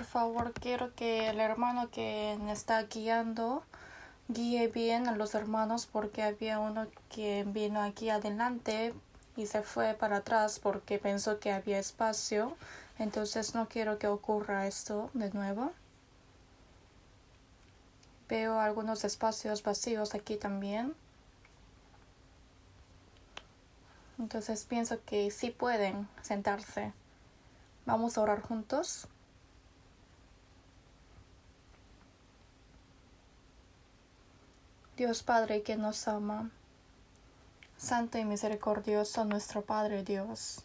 Por favor, quiero que el hermano que me está guiando guíe bien a los hermanos, porque había uno que vino aquí adelante y se fue para atrás porque pensó que había espacio. Entonces no quiero que ocurra esto de nuevo. Veo algunos espacios vacíos aquí también. Entonces pienso que sí pueden sentarse. Vamos a orar juntos. Dios Padre que nos ama, Santo y misericordioso nuestro Padre Dios,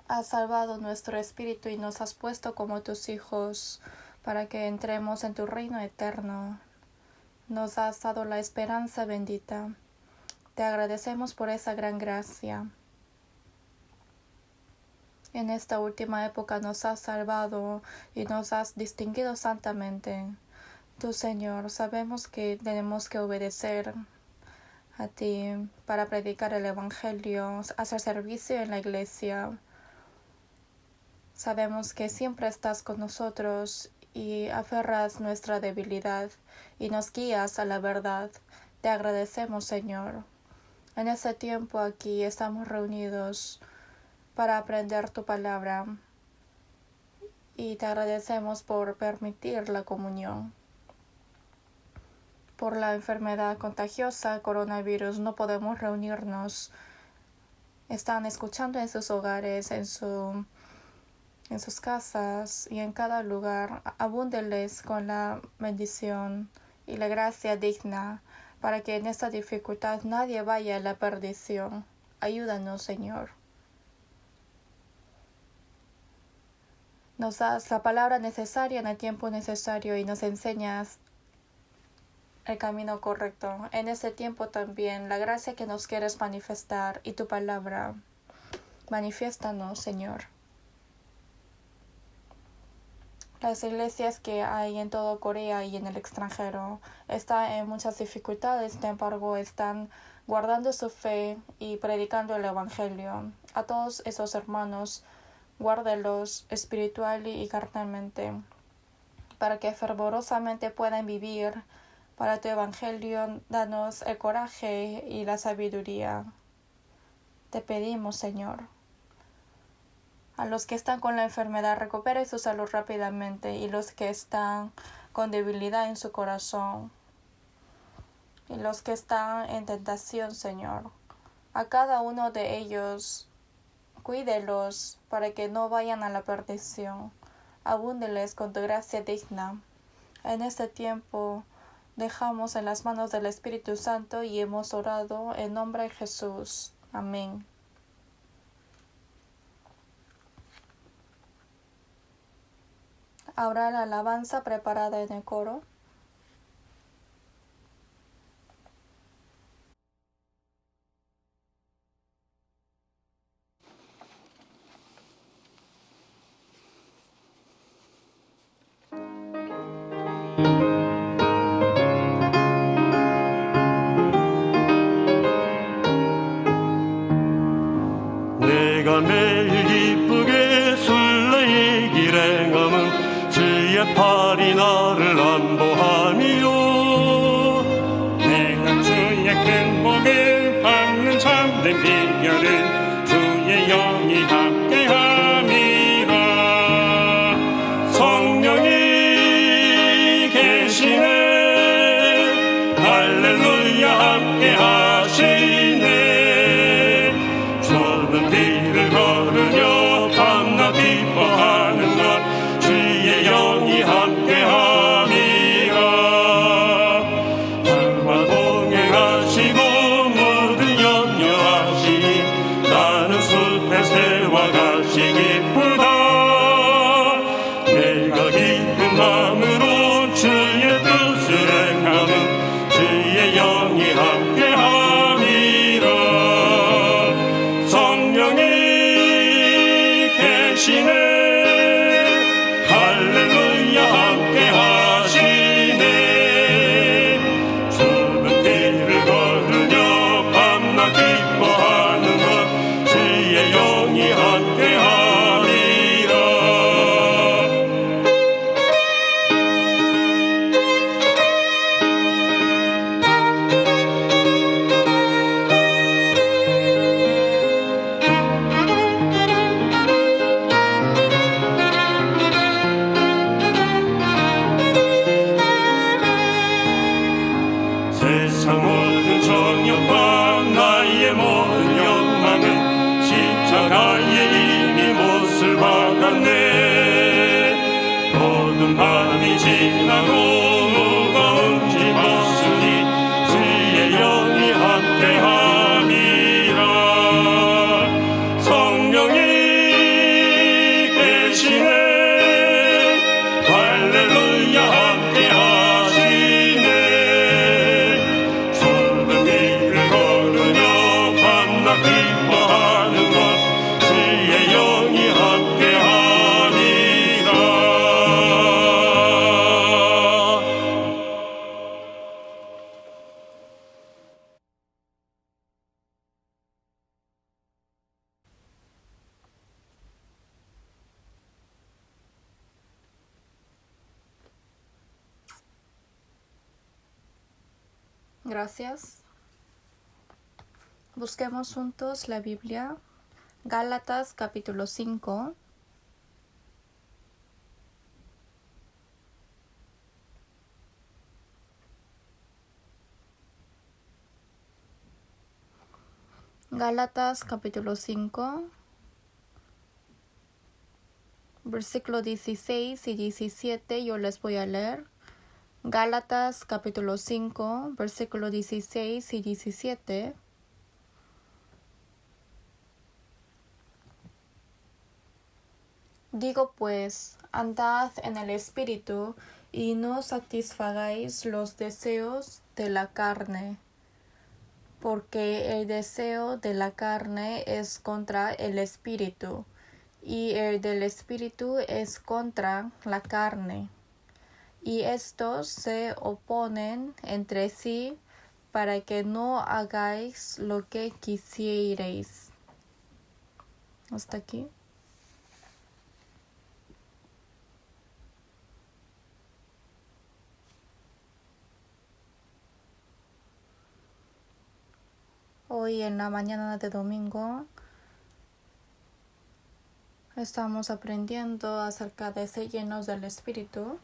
has salvado nuestro espíritu y nos has puesto como tus hijos para que entremos en tu reino eterno. Nos has dado la esperanza bendita. Te agradecemos por esa gran gracia. En esta última época nos has salvado y nos has distinguido santamente. Tú, Señor, sabemos que tenemos que obedecer a ti para predicar el Evangelio, hacer servicio en la iglesia. Sabemos que siempre estás con nosotros y aferras nuestra debilidad y nos guías a la verdad. Te agradecemos, Señor. En este tiempo aquí estamos reunidos para aprender tu palabra y te agradecemos por permitir la comunión. Por la enfermedad contagiosa, coronavirus, no podemos reunirnos. Están escuchando en sus hogares, en sus casas y en cada lugar. Abúndeles con la bendición y la gracia digna para que en esta dificultad nadie vaya a la perdición. Ayúdanos, Señor. Nos das la palabra necesaria en el tiempo necesario y nos enseñas el camino correcto. En este tiempo también, la gracia que nos quieres manifestar y tu palabra. Manifiéstanos, Señor. Las iglesias que hay en todo Corea y en el extranjero están en muchas dificultades, sin embargo, están guardando su fe y predicando el Evangelio. A todos esos hermanos, guárdelos espiritual y carnalmente, para que fervorosamente puedan vivir para tu Evangelio. Danos el coraje y la sabiduría. Te pedimos, Señor. A los que están con la enfermedad, recupere su salud rápidamente, y los que están con debilidad en su corazón, y los que están en tentación, Señor, a cada uno de ellos, cuídelos para que no vayan a la perdición. Abúndeles con tu gracia digna. En este tiempo, dejamos en las manos del Espíritu Santo y hemos orado en nombre de Jesús. Amén. Ahora la alabanza preparada en el coro. 내가 매일 기쁘게 순례의 길에 감은 주의 팔이 나를 안보하미요. 내가 주의 큰 복을 받는 참된 비결은 주의 영이 함께함이라. 성령이 계시네. 할렐루야 함께하시네. 좁은 길을 걸으며 밤낮 기뻐하는 것 주의 영이 함께함이라. 나와 동행하시고 모든 염려하시니 나는 숲의 새와 같이 기쁘다. 내가 기쁜 마음으로 주의 뜻을 행하는 주의 영이 함께함이라. 성령이 계시네. 할렐루야 함께하시네. 좁은 길을 걸으며 밤낮 기뻐하는 것 주의 영이 함께하리라. Gracias. Busquemos juntos la Biblia. Gálatas capítulo 5. Gálatas capítulo 5, versículo 16 y 17, yo les voy a leer. Gálatas capítulo 5, versículo 16 y 17. Digo pues, andad en el Espíritu y no satisfagáis los deseos de la carne. Porque el deseo de la carne es contra el espíritu, y el del espíritu es contra la carne. Y estos se oponen entre sí para que no hagáis lo que quisierais. Hasta aquí. Hoy en la mañana de domingo estamos aprendiendo acerca de ser llenos del Espíritu.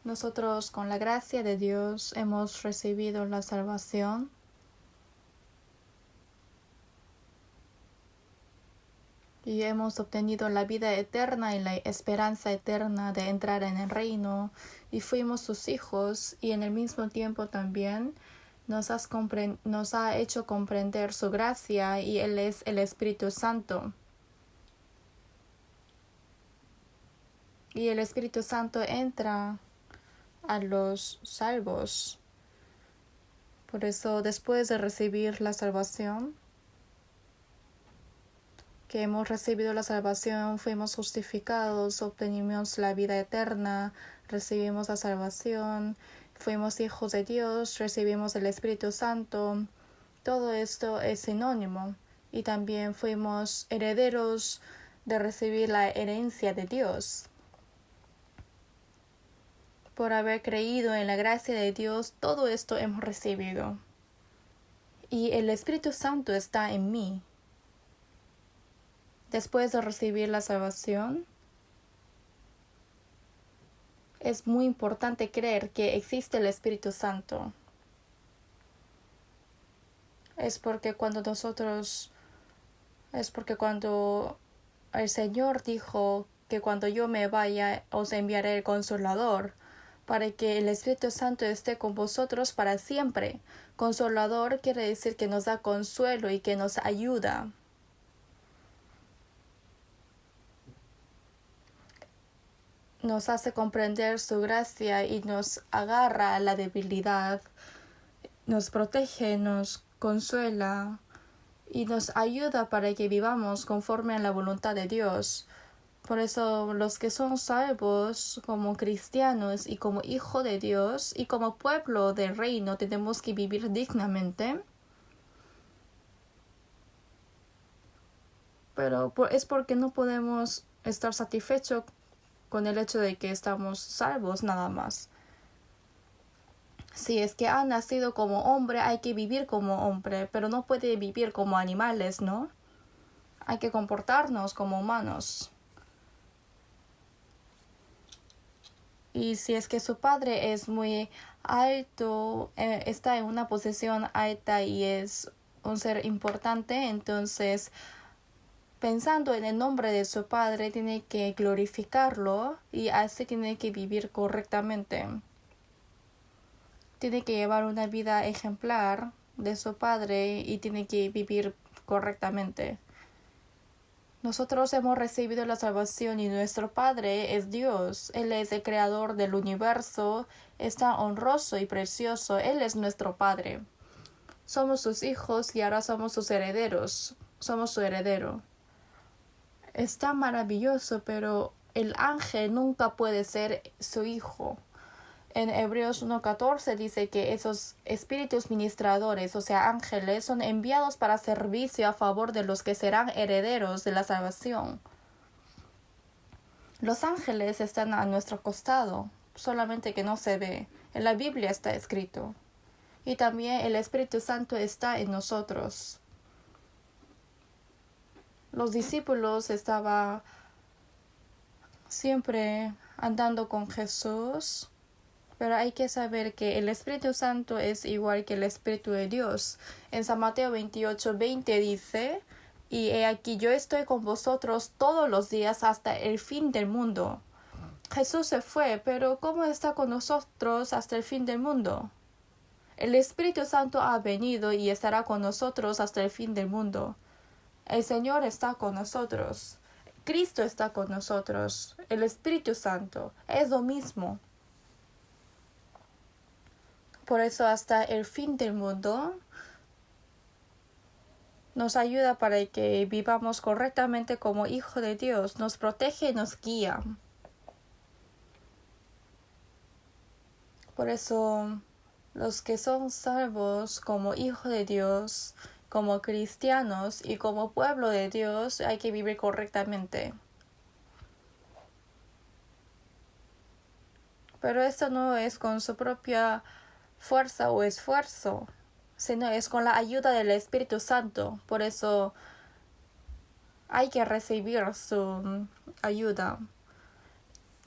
Nosotros con la gracia de Dios hemos recibido la salvación. Y hemos obtenido la vida eterna y la esperanza eterna de entrar en el reino. Y fuimos sus hijos y en el mismo tiempo también nos ha hecho comprender su gracia y Él es el Espíritu Santo. Y el Espíritu Santo entra a los salvos. Por eso después de recibir la salvación, que hemos recibido la salvación, fuimos justificados, obtenimos la vida eterna, recibimos la salvación, fuimos hijos de Dios, recibimos el Espíritu Santo. Todo esto es sinónimo. Y también fuimos herederos de recibir la herencia de Dios. Por haber creído en la gracia de Dios, todo esto hemos recibido. Y el Espíritu Santo está en mí. Después de recibir la salvación, es muy importante creer que existe el Espíritu Santo. Es porque cuando el Señor dijo que cuando yo me vaya os enviaré el Consolador, para que el Espíritu Santo esté con vosotros para siempre. Consolador quiere decir que nos da consuelo y que nos ayuda. Nos hace comprender su gracia y nos agarra a la debilidad, nos protege, nos consuela y nos ayuda para que vivamos conforme a la voluntad de Dios. Por eso los que son salvos como cristianos y como hijo de Dios y como pueblo del reino tenemos que vivir dignamente. Pero es porque no podemos estar satisfechos con el hecho de que estamos salvos nada más. Si es que ha nacido como hombre, hay que vivir como hombre, pero no puede vivir como animales, ¿no? Hay que comportarnos como humanos. Y si es que su padre es muy alto, está en una posición alta y es un ser importante, entonces pensando en el nombre de su padre, tiene que glorificarlo y así tiene que vivir correctamente. Tiene que llevar una vida ejemplar de su padre y tiene que vivir correctamente. Nosotros hemos recibido la salvación y nuestro Padre es Dios. Él es el creador del universo, está honroso y precioso. Él es nuestro Padre. Somos sus hijos y ahora somos sus herederos. Somos su heredero. Está maravilloso, pero el ángel nunca puede ser su hijo. En Hebreos 1:14 dice que esos espíritus ministradores, o sea, ángeles, son enviados para servicio a favor de los que serán herederos de la salvación. Los ángeles están a nuestro costado solamente que no se ve. En la Biblia está escrito. Y también el Espíritu Santo está en nosotros. Los discípulos estaban siempre andando con Jesús, pero hay que saber que el Espíritu Santo es igual que el Espíritu de Dios. En San Mateo 28:20 dice: y he aquí yo estoy con vosotros todos los días hasta el fin del mundo. Jesús se fue, pero ¿cómo está con nosotros hasta el fin del mundo? El Espíritu Santo ha venido y estará con nosotros hasta el fin del mundo. El Señor está con nosotros. Cristo está con nosotros. El Espíritu Santo es lo mismo. Por eso hasta el fin del mundo nos ayuda para que vivamos correctamente como hijo de Dios. Nos protege y nos guía. Por eso los que son salvos como hijo de Dios, como cristianos y como pueblo de Dios, hay que vivir correctamente. Pero esto no es con su propia fuerza o esfuerzo, sino es con la ayuda del Espíritu Santo. Por eso hay que recibir su ayuda.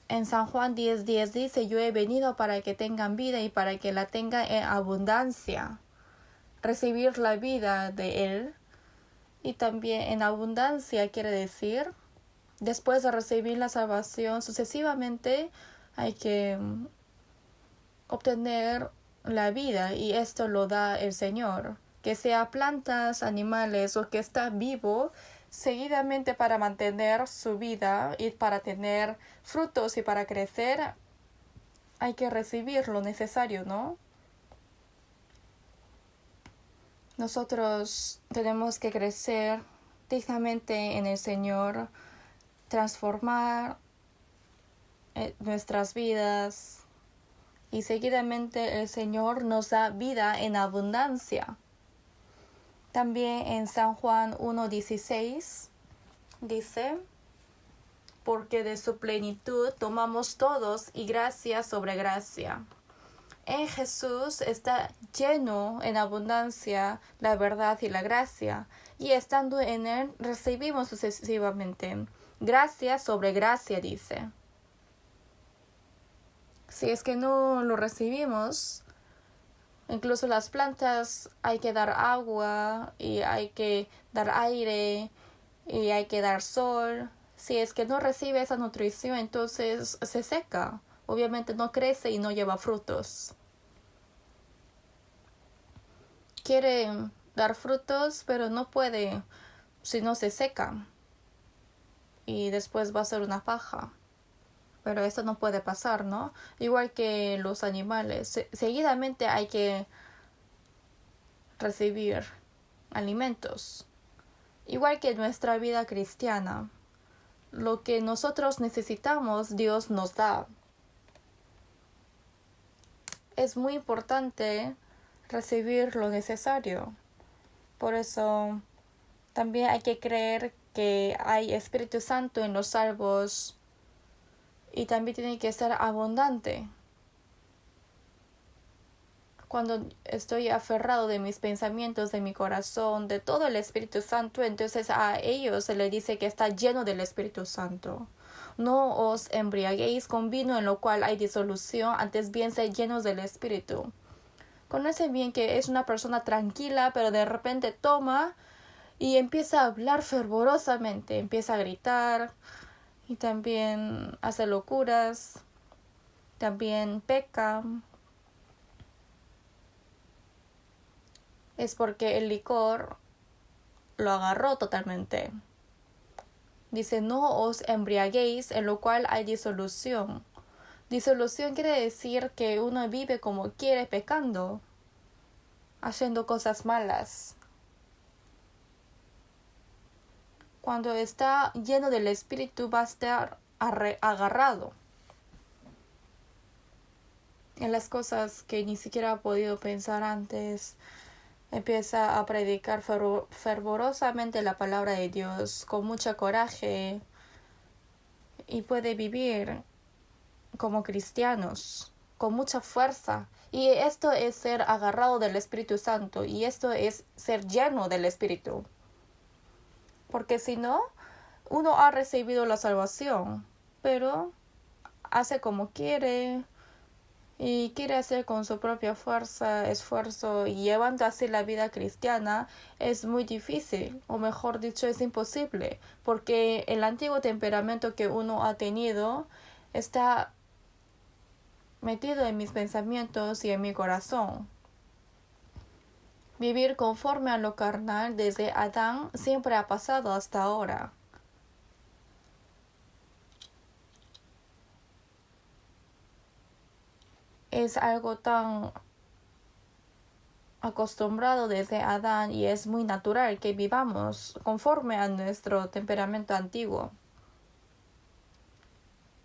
En San Juan 10:10 dice: yo he venido para que tengan vida y para que la tengan en abundancia. Recibir la vida de Él. Y también en abundancia quiere decir, después de recibir la salvación, sucesivamente hay que obtener la vida, y esto lo da el Señor. Que sea plantas, animales o que está vivo, seguidamente para mantener su vida y para tener frutos y para crecer, hay que recibir lo necesario, ¿no? Nosotros tenemos que crecer dignamente en el Señor, transformar nuestras vidas, y seguidamente el Señor nos da vida en abundancia. También en San Juan 1:16 dice: porque de su plenitud tomamos todos y gracia sobre gracia. En Jesús está lleno en abundancia la verdad y la gracia, y estando en Él recibimos sucesivamente gracia sobre gracia, dice. Si es que no lo recibimos, incluso las plantas hay que dar agua y hay que dar aire y hay que dar sol. Si es que no recibe esa nutrición, entonces se seca. Obviamente no crece y no lleva frutos. Quiere dar frutos, pero no puede si no se seca. Y después va a ser una paja. Pero esto no puede pasar, ¿no? Igual que los animales. Seguidamente hay que recibir alimentos. Igual que nuestra vida cristiana. Lo que nosotros necesitamos, Dios nos da. Es muy importante recibir lo necesario. Por eso también hay que creer que hay Espíritu Santo en los salvos. Y también tiene que ser abundante. Cuando estoy aferrado de mis pensamientos, de mi corazón, de todo el Espíritu Santo, entonces a ellos se les dice que está lleno del Espíritu Santo. No os embriaguéis con vino en lo cual hay disolución, antes bien sed llenos del Espíritu. Conocen bien que es una persona tranquila, pero de repente toma y empieza a hablar fervorosamente, empieza a gritar. Y también hace locuras, también peca. Es porque el licor lo agarró totalmente. Dice: no os embriaguéis, en lo cual hay disolución. Disolución quiere decir que uno vive como quiere, pecando, haciendo cosas malas. Cuando está lleno del Espíritu va a estar agarrado en las cosas que ni siquiera ha podido pensar antes. Empieza a predicar fervorosamente la palabra de Dios con mucho coraje y puede vivir como cristianos, con mucha fuerza. Y esto es ser agarrado del Espíritu Santo, y esto es ser lleno del Espíritu. Porque si no, uno ha recibido la salvación, pero hace como quiere y quiere hacer con su propia fuerza, esfuerzo, y llevando así la vida cristiana es muy difícil, o mejor dicho, es imposible, porque el antiguo temperamento que uno ha tenido está metido en mis pensamientos y en mi corazón. Vivir conforme a lo carnal desde Adán siempre ha pasado hasta ahora. Es algo tan acostumbrado desde Adán y es muy natural que vivamos conforme a nuestro temperamento antiguo.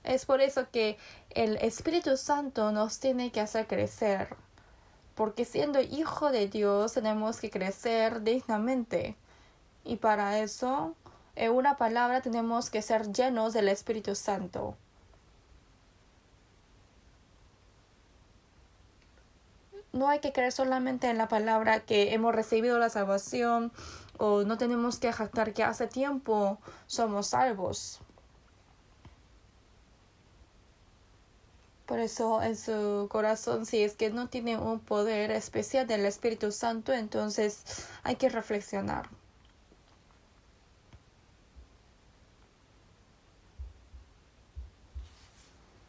Es por eso que el Espíritu Santo nos tiene que hacer crecer, porque siendo hijo de Dios tenemos que crecer dignamente, y para eso, en una palabra, tenemos que ser llenos del Espíritu Santo. No hay que creer solamente en la palabra que hemos recibido la salvación, o no tenemos que jactar que hace tiempo somos salvos. Por eso en su corazón, si es que no tiene un poder especial del Espíritu Santo, entonces hay que reflexionar.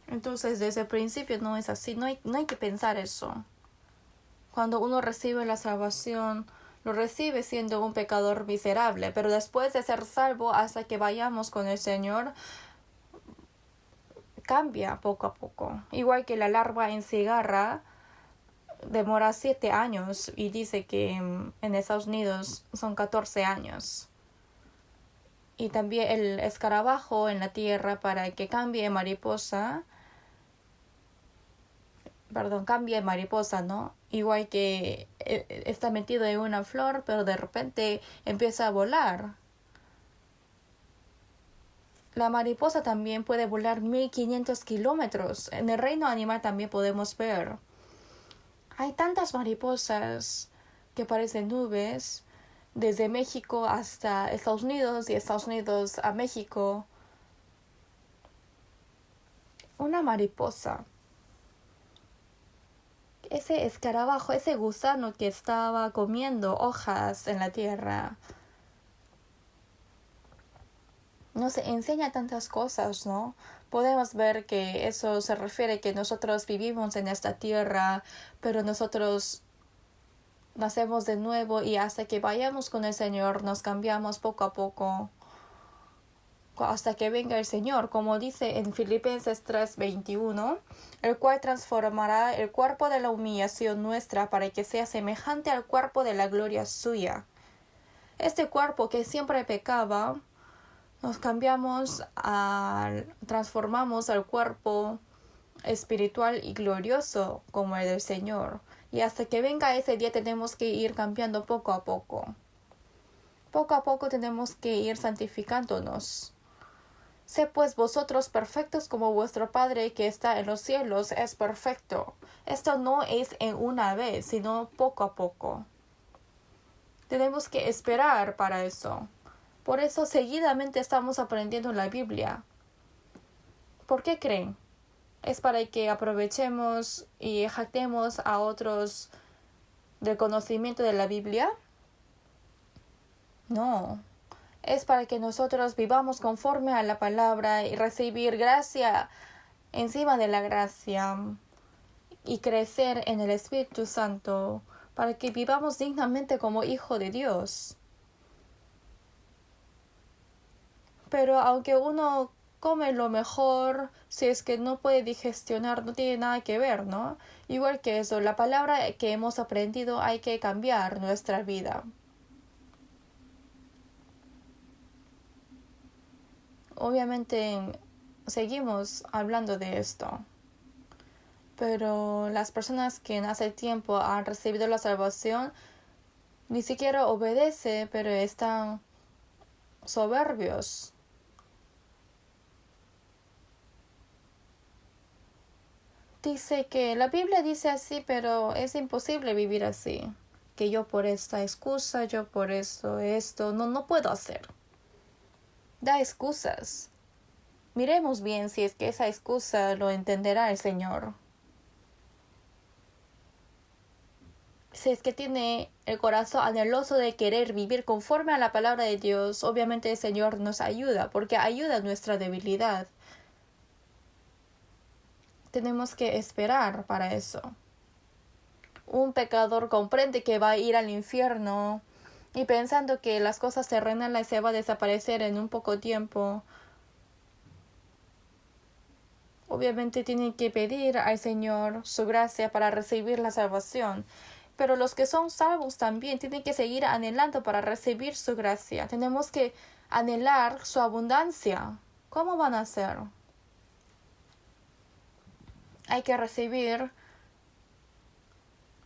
Entonces desde el principio no es así, no hay que pensar eso. Cuando uno recibe la salvación, lo recibe siendo un pecador miserable, pero después de ser salvo hasta que vayamos con el Señor, cambia poco a poco. Igual que la larva en cigarra demora 7 años y dice que en Estados Unidos son 14 años. Y también el escarabajo en la tierra, para que cambie mariposa, ¿no? Igual que está metido en una flor, pero de repente empieza a volar. La mariposa también puede volar 1500 kilómetros. En el reino animal también podemos ver. Hay tantas mariposas que parecen nubes, desde México hasta Estados Unidos y Estados Unidos a México. Una mariposa. Ese escarabajo, ese gusano que estaba comiendo hojas en la tierra, nos enseña tantas cosas, ¿no? Podemos ver que eso se refiere que nosotros vivimos en esta tierra, pero nosotros nacemos de nuevo, y hasta que vayamos con el Señor nos cambiamos poco a poco hasta que venga el Señor, como dice en Filipenses 3:21, el cual transformará el cuerpo de la humillación nuestra para que sea semejante al cuerpo de la gloria suya. Este cuerpo que siempre pecaba, nos transformamos al cuerpo espiritual y glorioso como el del Señor. Y hasta que venga ese día tenemos que ir cambiando poco a poco. Poco a poco tenemos que ir santificándonos. Sé pues vosotros perfectos como vuestro Padre que está en los cielos es perfecto. Esto no es en una vez, sino poco a poco. Tenemos que esperar para eso. Por eso seguidamente estamos aprendiendo la Biblia. ¿Por qué creen? ¿Es para que aprovechemos y jactemos a otros del conocimiento de la Biblia? No. Es para que nosotros vivamos conforme a la palabra y recibir gracia encima de la gracia y crecer en el Espíritu Santo, para que vivamos dignamente como hijo de Dios. Pero aunque uno come lo mejor, si es que no puede digestionar, no tiene nada que ver, ¿no? Igual que eso, la palabra que hemos aprendido hay que cambiar nuestra vida. Obviamente seguimos hablando de esto, pero las personas que en hace tiempo han recibido la salvación ni siquiera obedecen, pero están soberbios. dice que la Biblia dice así, pero es imposible vivir así. Que yo por esta excusa, yo por esto, no puedo hacer. Da excusas. Miremos bien si es que esa excusa lo entenderá el Señor. Si es que tiene el corazón anheloso de querer vivir conforme a la palabra de Dios, obviamente el Señor nos ayuda, porque ayuda nuestra debilidad. Tenemos que esperar para eso. Un pecador comprende que va a ir al infierno y pensando que las cosas terrenales se van a desaparecer en un poco tiempo. Obviamente tiene que pedir al Señor su gracia para recibir la salvación. Pero los que son salvos también tienen que seguir anhelando para recibir su gracia. Tenemos que anhelar su abundancia. ¿Cómo van a hacer? Hay que recibir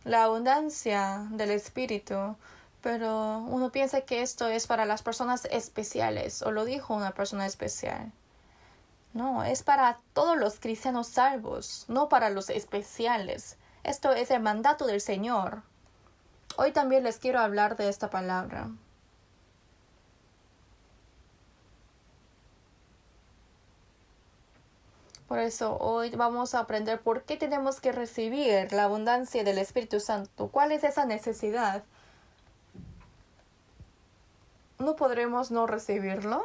la abundancia del Espíritu. Pero uno piensa que esto es para las personas especiales. O lo dijo una persona especial. No, es para todos los cristianos salvos, no para los especiales. Esto es el mandato del Señor. Hoy también les quiero hablar de esta palabra. Por eso hoy vamos a aprender por qué tenemos que recibir la abundancia del Espíritu Santo. ¿Cuál es esa necesidad? ¿No podremos no recibirlo?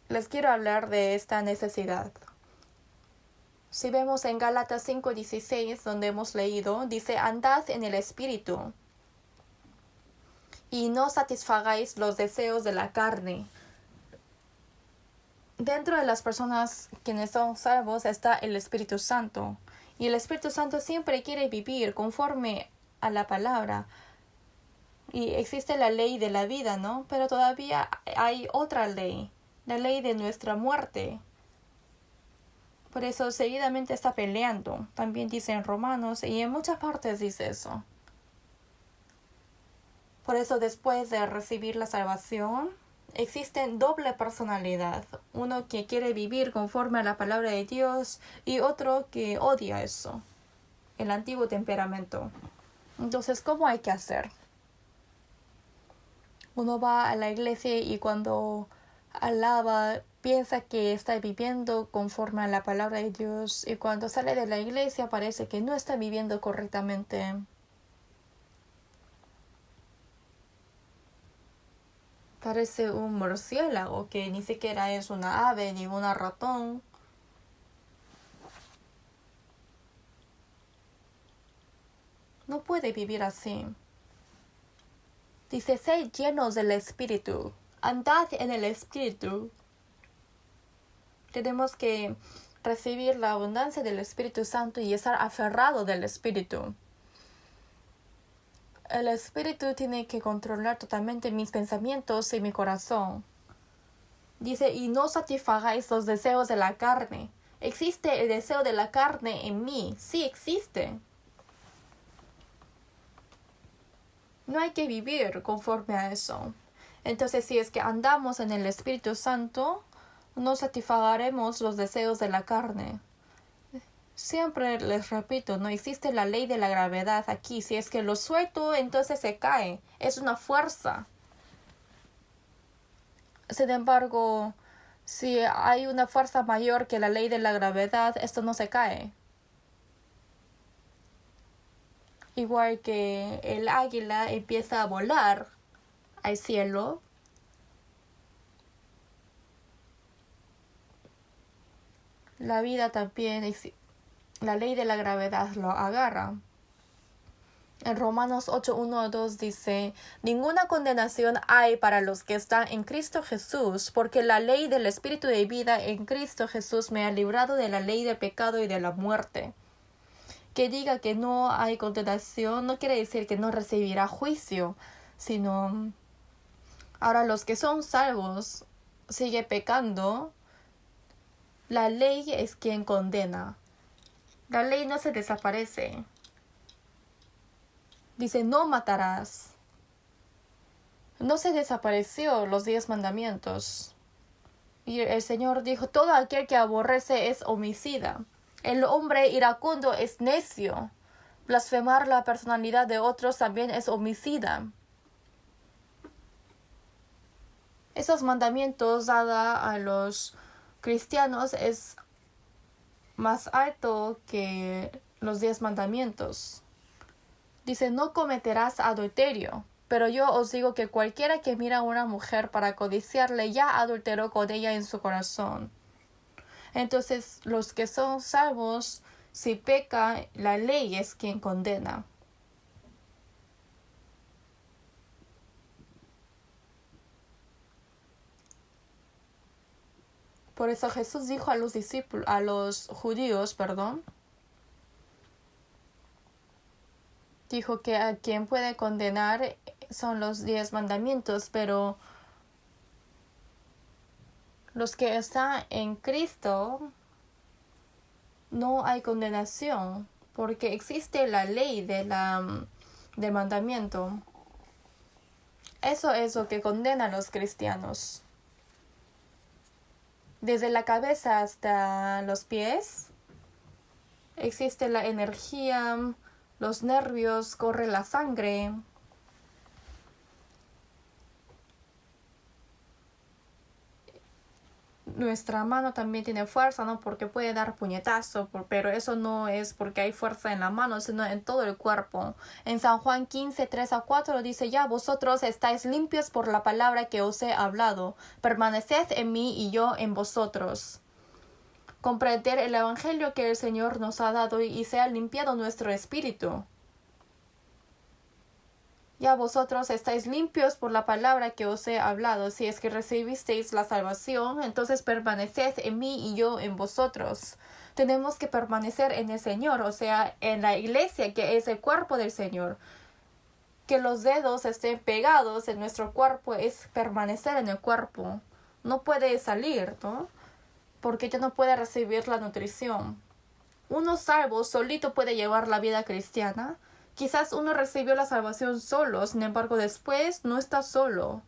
Les quiero hablar de esta necesidad. Si vemos en Gálatas 5:16, donde hemos leído, dice, andad en el Espíritu y no satisfagáis los deseos de la carne. Dentro de las personas quienes son salvos está el Espíritu Santo. Y el Espíritu Santo siempre quiere vivir conforme a la palabra. Y existe la ley de la vida, ¿no? Pero todavía hay otra ley, la ley de nuestra muerte. Por eso seguidamente está peleando. También dice en Romanos y en muchas partes dice eso. Por eso después de recibir la salvación, existe doble personalidad. Uno que quiere vivir conforme a la palabra de Dios y otro que odia eso. El antiguo temperamento. Entonces, ¿cómo hay que hacer? Uno va a la iglesia y cuando alaba, piensa que está viviendo conforme a la palabra de Dios y cuando sale de la iglesia parece que no está viviendo correctamente. Parece un murciélago que ni siquiera es una ave ni un ratón. No puede vivir así. Dice, sed llenos del Espíritu. Andad en el Espíritu. Tenemos que recibir la abundancia del Espíritu Santo y estar aferrado del Espíritu. El Espíritu tiene que controlar totalmente mis pensamientos y mi corazón. Dice, y no satisfagáis los deseos de la carne. ¿Existe el deseo de la carne en mí? Sí, existe. No hay que vivir conforme a eso. Entonces, si es que andamos en el Espíritu Santo, no satisfagaremos los deseos de la carne. Siempre les repito, no existe la ley de la gravedad aquí. Si es que lo suelto, entonces se cae. Es una fuerza. Sin embargo, si hay una fuerza mayor que la ley de la gravedad, esto no se cae. Igual que el águila empieza a volar al cielo, la vida también, la ley de la gravedad lo agarra. En Romanos 8:1-2 dice, ninguna condenación hay para los que están en Cristo Jesús, porque la ley del Espíritu de vida en Cristo Jesús me ha librado de la ley del pecado y de la muerte. Que diga que no hay condenación no quiere decir que no recibirá juicio, sino ahora los que son salvos sigue pecando. La ley es quien condena. La ley no se desaparece. Dice, no matarás. No se desapareció los 10 mandamientos. Y el Señor dijo, todo aquel que aborrece es homicida. El hombre iracundo es necio. Blasfemar la personalidad de otros también es homicida. Esos mandamientos dados a los cristianos es más alto que los 10 mandamientos. Dice, no cometerás adulterio. Pero yo os digo que cualquiera que mira a una mujer para codiciarle ya adulteró con ella en su corazón. Entonces, los que son salvos, si peca, la ley es quien condena. Por eso Jesús dijo a los discípulos, a los judíos, dijo que a quien puede condenar son los 10 mandamientos, pero los que están en Cristo no hay condenación, porque existe la ley del mandamiento. Eso es lo que condena a los cristianos. Desde la cabeza hasta los pies existe la energía, los nervios, corre la sangre. Nuestra mano también tiene fuerza, ¿no? Porque puede dar puñetazo, pero eso no es porque hay fuerza en la mano, sino en todo el cuerpo. En San Juan 15, 3-4 dice, ya vosotros estáis limpios por la palabra que os he hablado. Permaneced en mí y yo en vosotros. Comprender el evangelio que el Señor nos ha dado y sea limpiado nuestro espíritu. Ya vosotros estáis limpios por la palabra que os he hablado. Si es que recibisteis la salvación, entonces permaneced en mí y yo en vosotros. Tenemos que permanecer en el Señor, o sea, en la iglesia que es el cuerpo del Señor. Que los dedos estén pegados en nuestro cuerpo es permanecer en el cuerpo. No puede salir, ¿no? Porque ya no puede recibir la nutrición. Uno salvo solito puede llevar la vida cristiana. Quizás uno recibió la salvación solo, sin embargo después no está solo.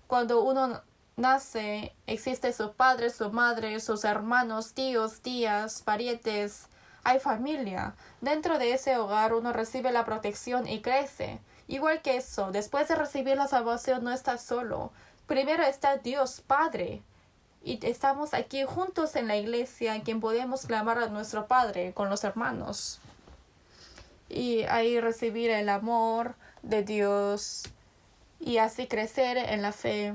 Cuando uno nace, existe su padre, su madre, sus hermanos, tíos, tías, parientes. Hay familia. Dentro de ese hogar uno recibe la protección y crece. Igual que eso, después de recibir la salvación no está solo. Primero está Dios Padre. Y estamos aquí juntos en la iglesia, en quien podemos clamar a nuestro Padre con los hermanos. Y ahí recibir el amor de Dios y así crecer en la fe.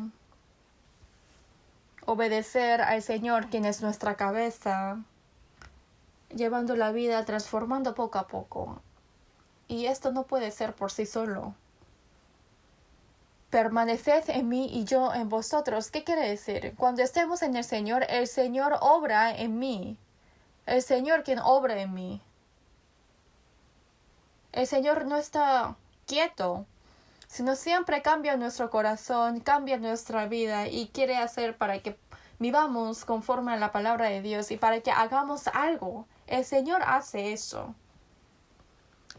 Obedecer al Señor, quien es nuestra cabeza, llevando la vida, transformando poco a poco. Y esto no puede ser por sí solo. Permaneced en mí y yo en vosotros. ¿Qué quiere decir? Cuando estemos en el Señor obra en mí. El Señor quien obra en mí. El Señor no está quieto, sino siempre cambia nuestro corazón, cambia nuestra vida y quiere hacer para que vivamos conforme a la palabra de Dios y para que hagamos algo. El Señor hace eso.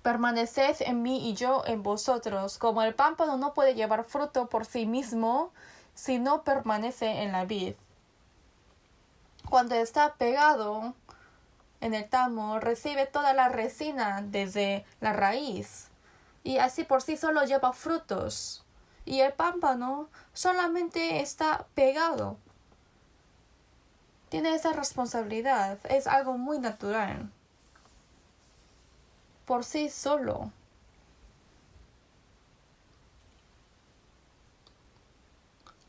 Permaneced en mí y yo en vosotros. Como el pámpano no puede llevar fruto por sí mismo si no permanece en la vid. Cuando está pegado en el tamo, recibe toda la resina desde la raíz y así por sí solo lleva frutos. Y el pámpano solamente está pegado. Tiene esa responsabilidad. Es algo muy natural. Por sí solo.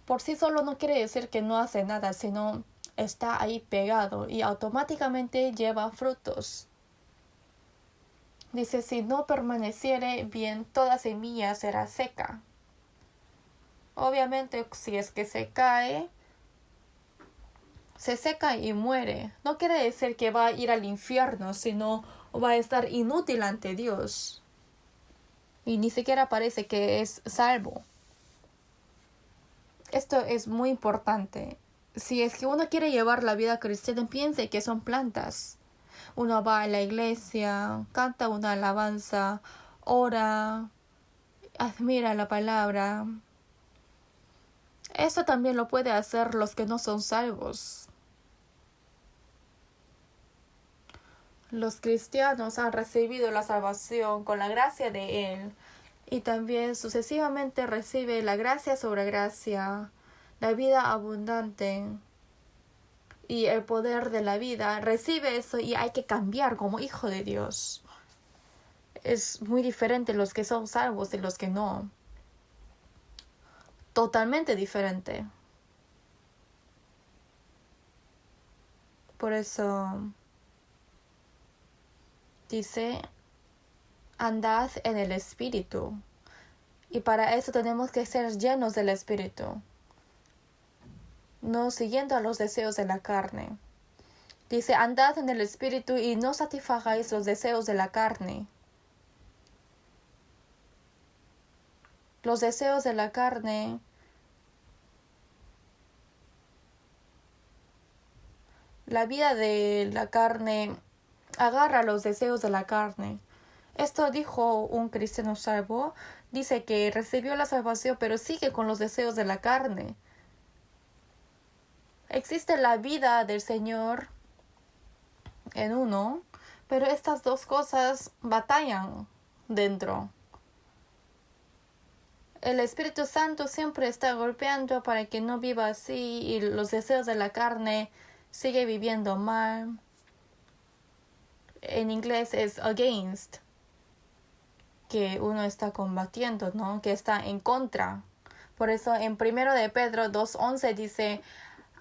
Por sí solo no quiere decir que no hace nada, sino está ahí pegado y automáticamente lleva frutos. Dice, si no permaneciere bien, toda semilla será seca. Obviamente, si es que se cae, se seca y muere. No quiere decir que va a ir al infierno, sino va a estar inútil ante Dios. Y ni siquiera parece que es salvo. Esto es muy importante. Si es que uno quiere llevar la vida cristiana, piense que son plantas. Uno va a la iglesia, canta una alabanza, ora, admira la palabra. Eso también lo puede hacer los que no son salvos. Los cristianos han recibido la salvación con la gracia de Él y también sucesivamente recibe la gracia sobre gracia, la vida abundante y el poder de la vida. Recibe eso y hay que cambiar como hijo de Dios. Es muy diferente los que son salvos y los que no. Totalmente diferente. Por eso dice, andad en el Espíritu. Y para eso tenemos que ser llenos del Espíritu, no siguiendo a los deseos de la carne. Dice, andad en el Espíritu y no satisfagáis los deseos de la carne. Los deseos de la carne la vida de la carne agarra los deseos de la carne. Esto dijo un cristiano salvo. Dice que recibió la salvación, pero sigue con los deseos de la carne. Existe la vida del Señor en uno, pero estas dos cosas batallan dentro. El Espíritu Santo siempre está golpeando para que no viva así y los deseos de la carne sigue viviendo mal. En inglés es against, que uno está combatiendo, ¿no? Que está en contra. Por eso en 1 de Pedro 2:11 dice,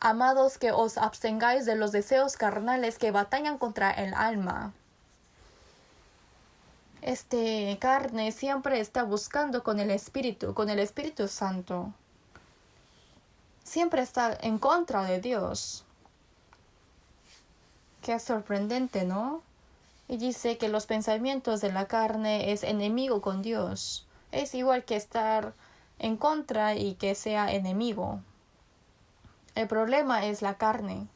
amados, que os abstengáis de los deseos carnales que batallan contra el alma. Carne siempre está buscando con el Espíritu Santo. Siempre está en contra de Dios. Qué sorprendente, ¿no? Y dice que los pensamientos de la carne es enemigo con Dios. Es igual que estar en contra y que sea enemigo. El problema es la carne.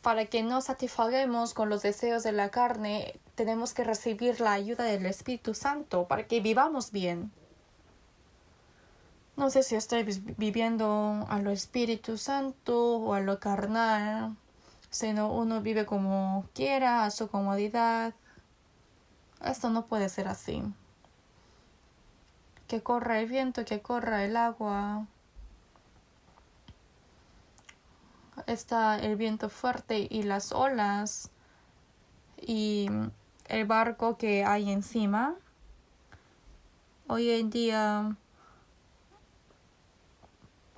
Para que no satisfaguemos con los deseos de la carne, tenemos que recibir la ayuda del Espíritu Santo para que vivamos bien. No sé si estoy viviendo a lo Espíritu Santo o a lo carnal, sino uno vive como quiera, a su comodidad. Esto no puede ser así. Que corra el viento, que corra el agua. Está el viento fuerte y las olas y el barco que hay encima. Hoy en día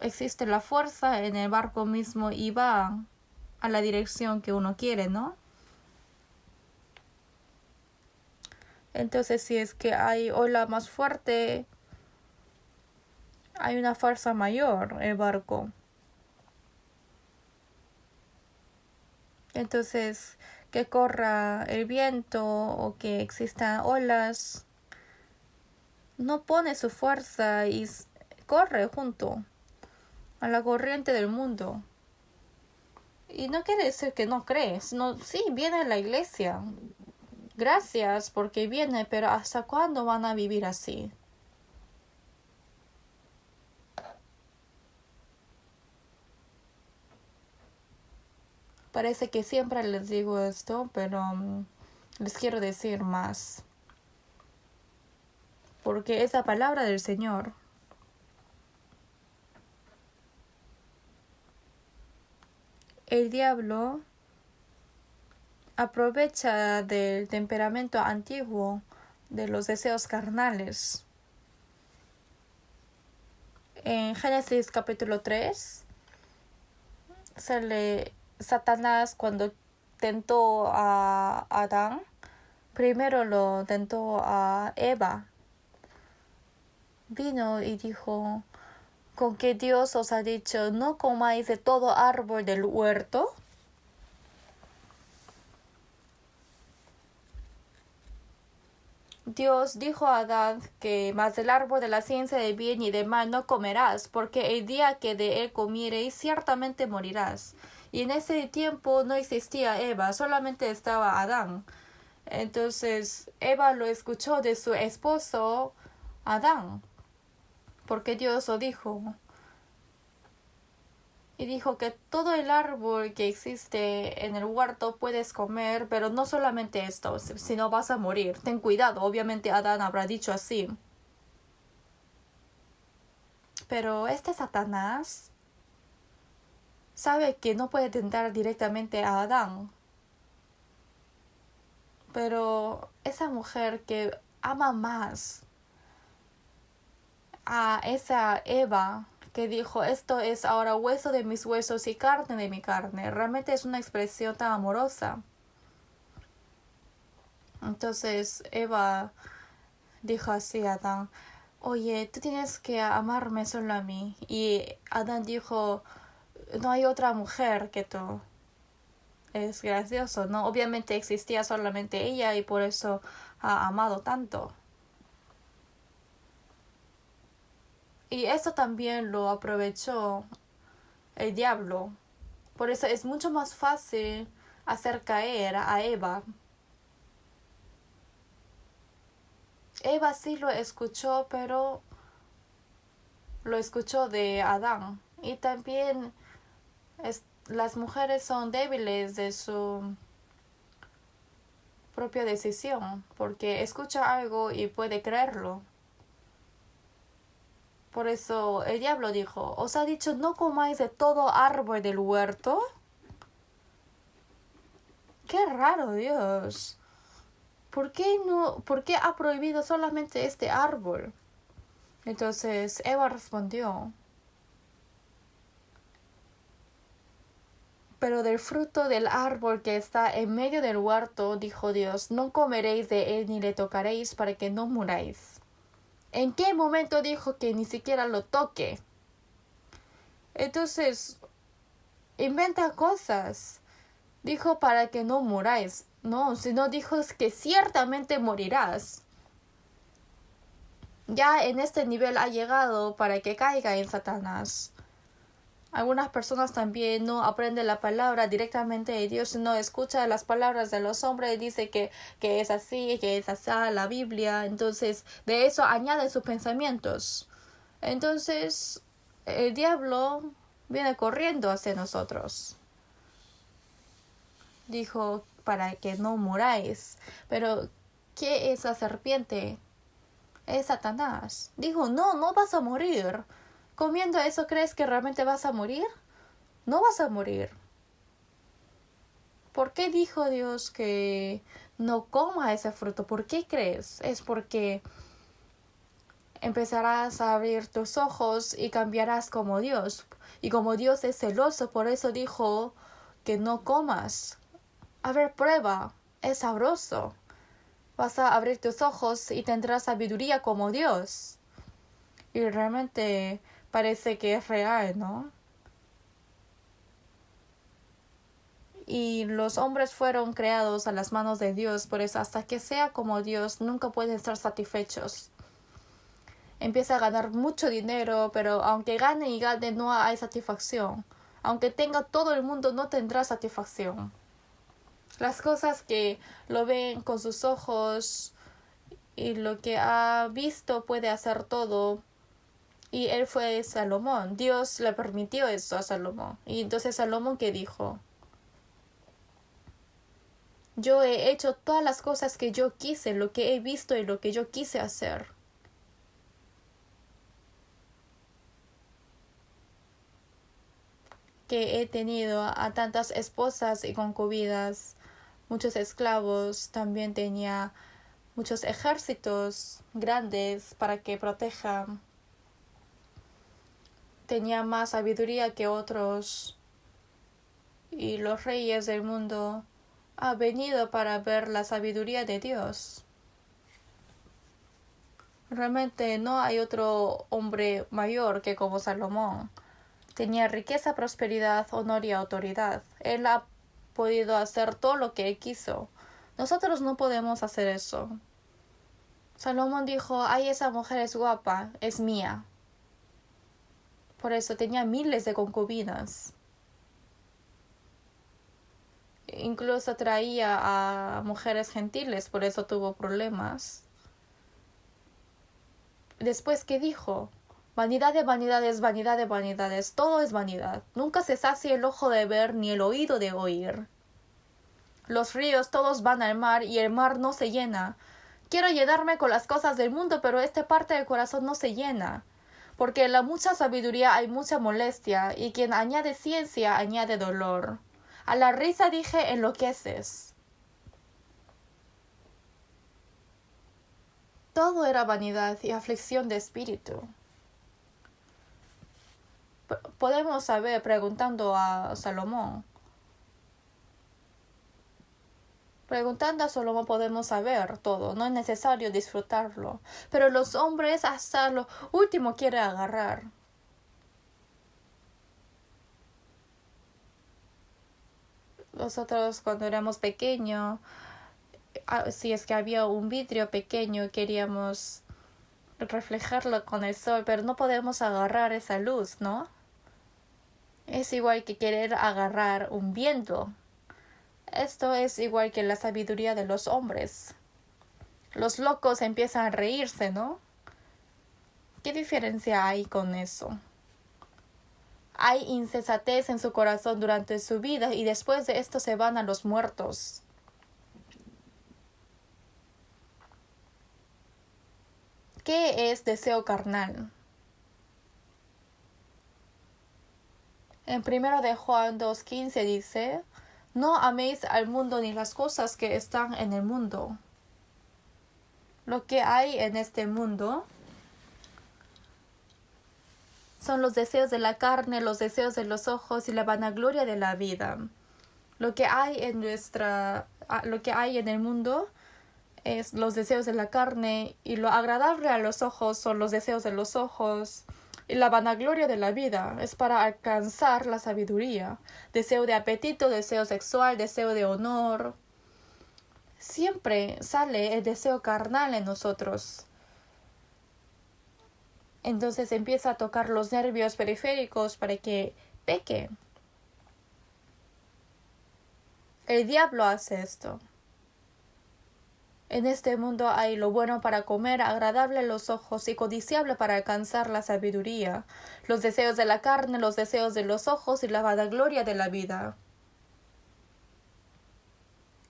existe la fuerza en el barco mismo y va a la dirección que uno quiere, ¿no? Entonces, si es que hay ola más fuerte, hay una fuerza mayor el barco. Entonces, que corra el viento o que existan olas, no pone su fuerza y corre junto a la corriente del mundo. Y no quiere decir que no crees. No, sí, viene la iglesia. Gracias porque viene, pero ¿hasta cuándo van a vivir así? Parece que siempre les digo esto, pero les quiero decir más. Porque es la palabra del Señor. El diablo aprovecha del temperamento antiguo de los deseos carnales. En Génesis capítulo 3 sale Satanás cuando tentó a Adán. Primero lo tentó a Eva. Vino y dijo, ¿con qué Dios os ha dicho, no comáis de todo árbol del huerto? Dios dijo a Adán que más del árbol de la ciencia de bien y de mal no comerás, porque el día que de él comiereis ciertamente morirás. Y en ese tiempo no existía Eva, solamente estaba Adán. Entonces Eva lo escuchó de su esposo Adán, porque Dios lo dijo. Y dijo que todo el árbol que existe en el huerto puedes comer, pero no solamente esto, sino vas a morir. Ten cuidado, obviamente Adán habrá dicho así. Pero este Satanás sabe que no puede tentar directamente a Adán. Pero esa mujer que ama más a esa Eva, que dijo, esto es ahora hueso de mis huesos y carne de mi carne, realmente es una expresión tan amorosa. Entonces Eva dijo así a Adán, oye, tú tienes que amarme solo a mí. Y Adán dijo, no hay otra mujer que tú. Es gracioso, ¿no? Obviamente existía solamente ella y por eso ha amado tanto. Y eso también lo aprovechó el diablo. Por eso es mucho más fácil hacer caer a Eva. Eva sí lo escuchó, pero lo escuchó de Adán. Y también las mujeres son débiles de su propia decisión, porque escucha algo y puede creerlo. Por eso el diablo dijo, ¿os ha dicho no comáis de todo árbol del huerto? Qué raro, Dios. ¿Por qué ha prohibido solamente este árbol? Entonces Eva respondió, pero del fruto del árbol que está en medio del huerto, dijo Dios, no comeréis de él ni le tocaréis para que no muráis. ¿En qué momento dijo que ni siquiera lo toque? Entonces, inventa cosas. Dijo para que no muráis. No, sino dijo que ciertamente morirás. Ya en este nivel ha llegado para que caiga en Satanás. Algunas personas también no aprenden la palabra directamente de Dios, sino escuchan las palabras de los hombres y dice que es así, que es así la Biblia. Entonces, de eso añade sus pensamientos. Entonces, el diablo viene corriendo hacia nosotros. Dijo, para que no muráis. Pero, ¿qué es la serpiente? Es Satanás. Dijo, no vas a morir. ¿Comiendo eso crees que realmente vas a morir? No vas a morir. ¿Por qué dijo Dios que no coma ese fruto? ¿Por qué crees? Es porque empezarás a abrir tus ojos y cambiarás como Dios. Y como Dios es celoso, por eso dijo que no comas. A ver, prueba. Es sabroso. Vas a abrir tus ojos y tendrás sabiduría como Dios. Y realmente parece que es real, ¿no? Y los hombres fueron creados a las manos de Dios, por eso hasta que sea como Dios nunca pueden estar satisfechos. Empieza a ganar mucho dinero, pero aunque gane y gane no hay satisfacción. Aunque tenga todo el mundo no tendrá satisfacción. Las cosas que lo ven con sus ojos y lo que ha visto puede hacer todo. Y él fue Salomón. Dios le permitió eso a Salomón. Y entonces Salomón, ¿qué dijo? Yo he hecho todas las cosas que yo quise, lo que he visto y lo que yo quise hacer. Que he tenido a tantas esposas y concubinas, muchos esclavos, también tenía muchos ejércitos grandes para que protejan. Tenía más sabiduría que otros. Y los reyes del mundo han venido para ver la sabiduría de Dios. Realmente no hay otro hombre mayor que como Salomón. Tenía riqueza, prosperidad, honor y autoridad. Él ha podido hacer todo lo que él quiso. Nosotros no podemos hacer eso. Salomón dijo, ay, esa mujer es guapa, es mía. Por eso tenía miles de concubinas. Incluso traía a mujeres gentiles, por eso tuvo problemas. Después, ¿qué dijo? Vanidad de vanidades, vanidad de vanidades, todo es vanidad. Nunca se sacia el ojo de ver ni el oído de oír. Los ríos todos van al mar y el mar no se llena. Quiero llenarme con las cosas del mundo, pero esta parte del corazón no se llena. Porque en la mucha sabiduría hay mucha molestia, y quien añade ciencia añade dolor. A la risa dije enloqueces. Todo era vanidad y aflicción de espíritu. Podemos saber preguntando a Salomón. Preguntando a Salomón podemos saber todo, no es necesario disfrutarlo. Pero los hombres hasta lo último quieren agarrar. Nosotros cuando éramos pequeños, si es que había un vidrio pequeño, queríamos reflejarlo con el sol, pero no podemos agarrar esa luz, ¿no? Es igual que querer agarrar un viento. Esto es igual que la sabiduría de los hombres. Los locos empiezan a reírse, ¿no? ¿Qué diferencia hay con eso? Hay insensatez en su corazón durante su vida y después de esto se van a los muertos. ¿Qué es deseo carnal? En 1 de Juan 2:15 dice: no améis al mundo ni las cosas que están en el mundo. Lo que hay en este mundo son los deseos de la carne, los deseos de los ojos y la vanagloria de la vida. Lo que hay en el mundo es los deseos de la carne, y lo agradable a los ojos son los deseos de los ojos. Y la vanagloria de la vida es para alcanzar la sabiduría. Deseo de apetito, deseo sexual, deseo de honor. Siempre sale el deseo carnal en nosotros. Entonces empieza a tocar los nervios periféricos para que peque. El diablo hace esto. En este mundo hay lo bueno para comer, agradable a los ojos y codiciable para alcanzar la sabiduría, los deseos de la carne, los deseos de los ojos y la vanagloria de la vida.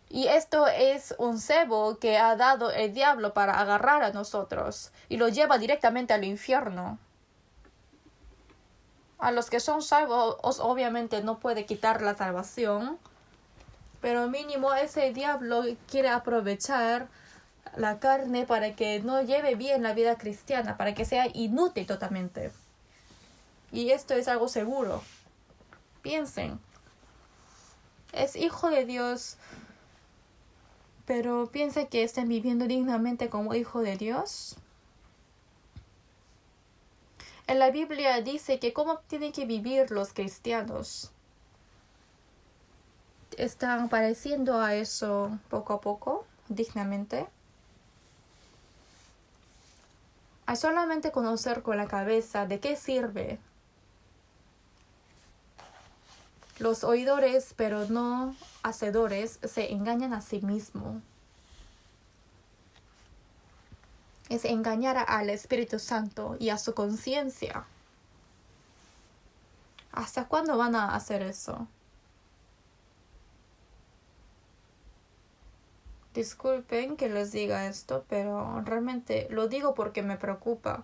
Y esto es un cebo que ha dado el diablo para agarrar a nosotros y lo lleva directamente al infierno. A los que son salvos, obviamente no puede quitar la salvación, pero mínimo ese diablo quiere aprovechar la carne para que no lleve bien la vida cristiana, para que sea inútil totalmente. Y esto es algo seguro. Piensen. Es hijo de Dios, pero piensen que estén viviendo dignamente como hijo de Dios. En la Biblia dice que cómo tienen que vivir los cristianos. Están pareciendo a eso poco a poco, dignamente. Al solamente conocer con la cabeza de qué sirve. Los oidores, pero no hacedores, se engañan a sí mismos. Es engañar al Espíritu Santo y a su conciencia. ¿Hasta cuándo van a hacer eso? Disculpen que les diga esto, pero realmente lo digo porque me preocupa.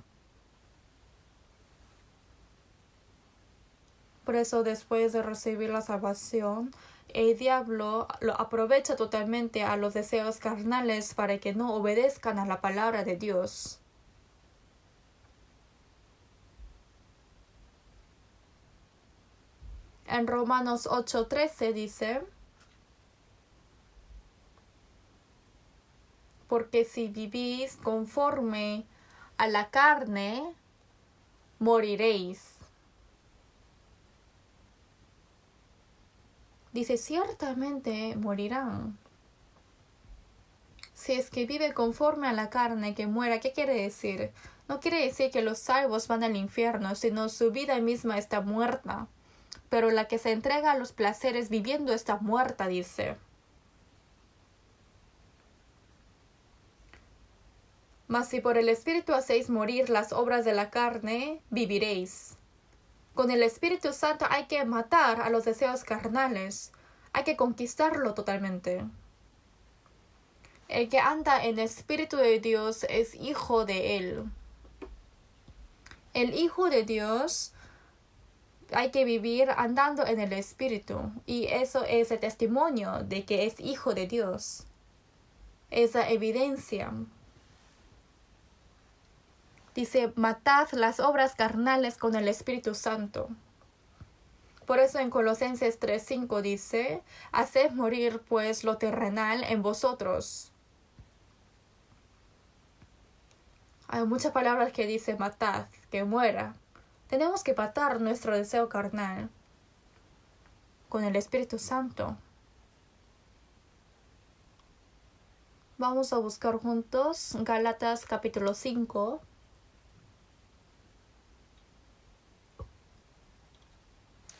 Por eso, después de recibir la salvación, el diablo lo aprovecha totalmente a los deseos carnales para que no obedezcan a la palabra de Dios. En Romanos 8:13 dice: porque si vivís conforme a la carne, moriréis. Dice, ciertamente morirán. Si es que vive conforme a la carne, que muera, ¿qué quiere decir? No quiere decir que los salvos van al infierno, sino su vida misma está muerta. Pero la que se entrega a los placeres viviendo está muerta, dice. Mas si por el Espíritu hacéis morir las obras de la carne, viviréis. Con el Espíritu Santo hay que matar a los deseos carnales. Hay que conquistarlo totalmente. El que anda en el Espíritu de Dios es hijo de Él. El Hijo de Dios hay que vivir andando en el Espíritu. Y eso es el testimonio de que es hijo de Dios. Esa evidencia. Dice, matad las obras carnales con el Espíritu Santo. Por eso en Colosenses 3:5 dice, haced morir pues lo terrenal en vosotros. Hay muchas palabras que dice matad, que muera. Tenemos que matar nuestro deseo carnal con el Espíritu Santo. Vamos a buscar juntos Gálatas capítulo 5.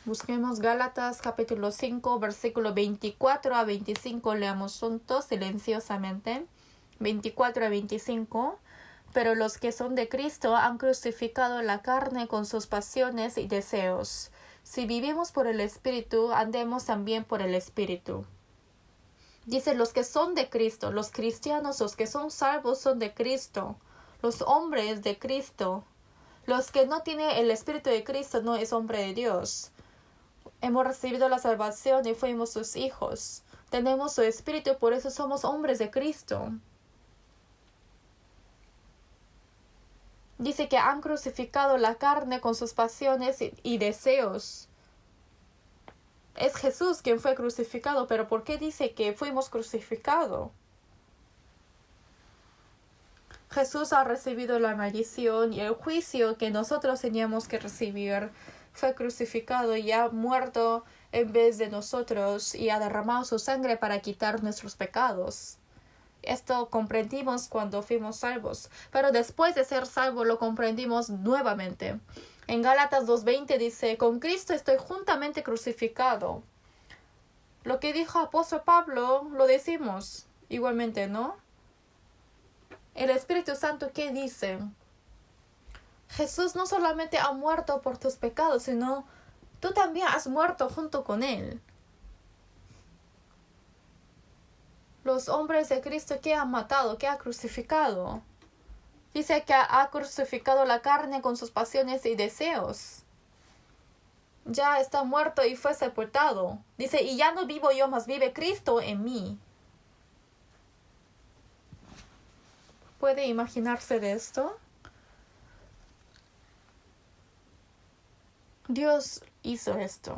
Busquemos Gálatas capítulo 5, versículo 24 a 25. Leamos juntos silenciosamente. 24 a 25. Pero los que son de Cristo han crucificado la carne con sus pasiones y deseos. Si vivimos por el Espíritu, andemos también por el Espíritu. Dice, los que son de Cristo, los cristianos, los que son salvos son de Cristo. Los hombres de Cristo. Los que no tienen el Espíritu de Cristo no es hombre de Dios. Hemos recibido la salvación y fuimos sus hijos. Tenemos su Espíritu, por eso somos hombres de Cristo. Dice que han crucificado la carne con sus pasiones y deseos. Es Jesús quien fue crucificado, pero ¿por qué dice que fuimos crucificados? Jesús ha recibido la maldición y el juicio que nosotros teníamos que recibir. Fue crucificado y ha muerto en vez de nosotros y ha derramado su sangre para quitar nuestros pecados. Esto comprendimos cuando fuimos salvos, pero después de ser salvos lo comprendimos nuevamente. En Gálatas 2:20 dice, con Cristo estoy juntamente crucificado. Lo que dijo apóstol Pablo lo decimos igualmente, ¿no? El Espíritu Santo, ¿qué dice? Jesús no solamente ha muerto por tus pecados, sino tú también has muerto junto con Él. Los hombres de Cristo que han matado, que ha crucificado. Dice que ha crucificado la carne con sus pasiones y deseos. Ya está muerto y fue sepultado. Dice, y ya no vivo yo, mas vive Cristo en mí. ¿Puede imaginarse de esto? Dios hizo esto.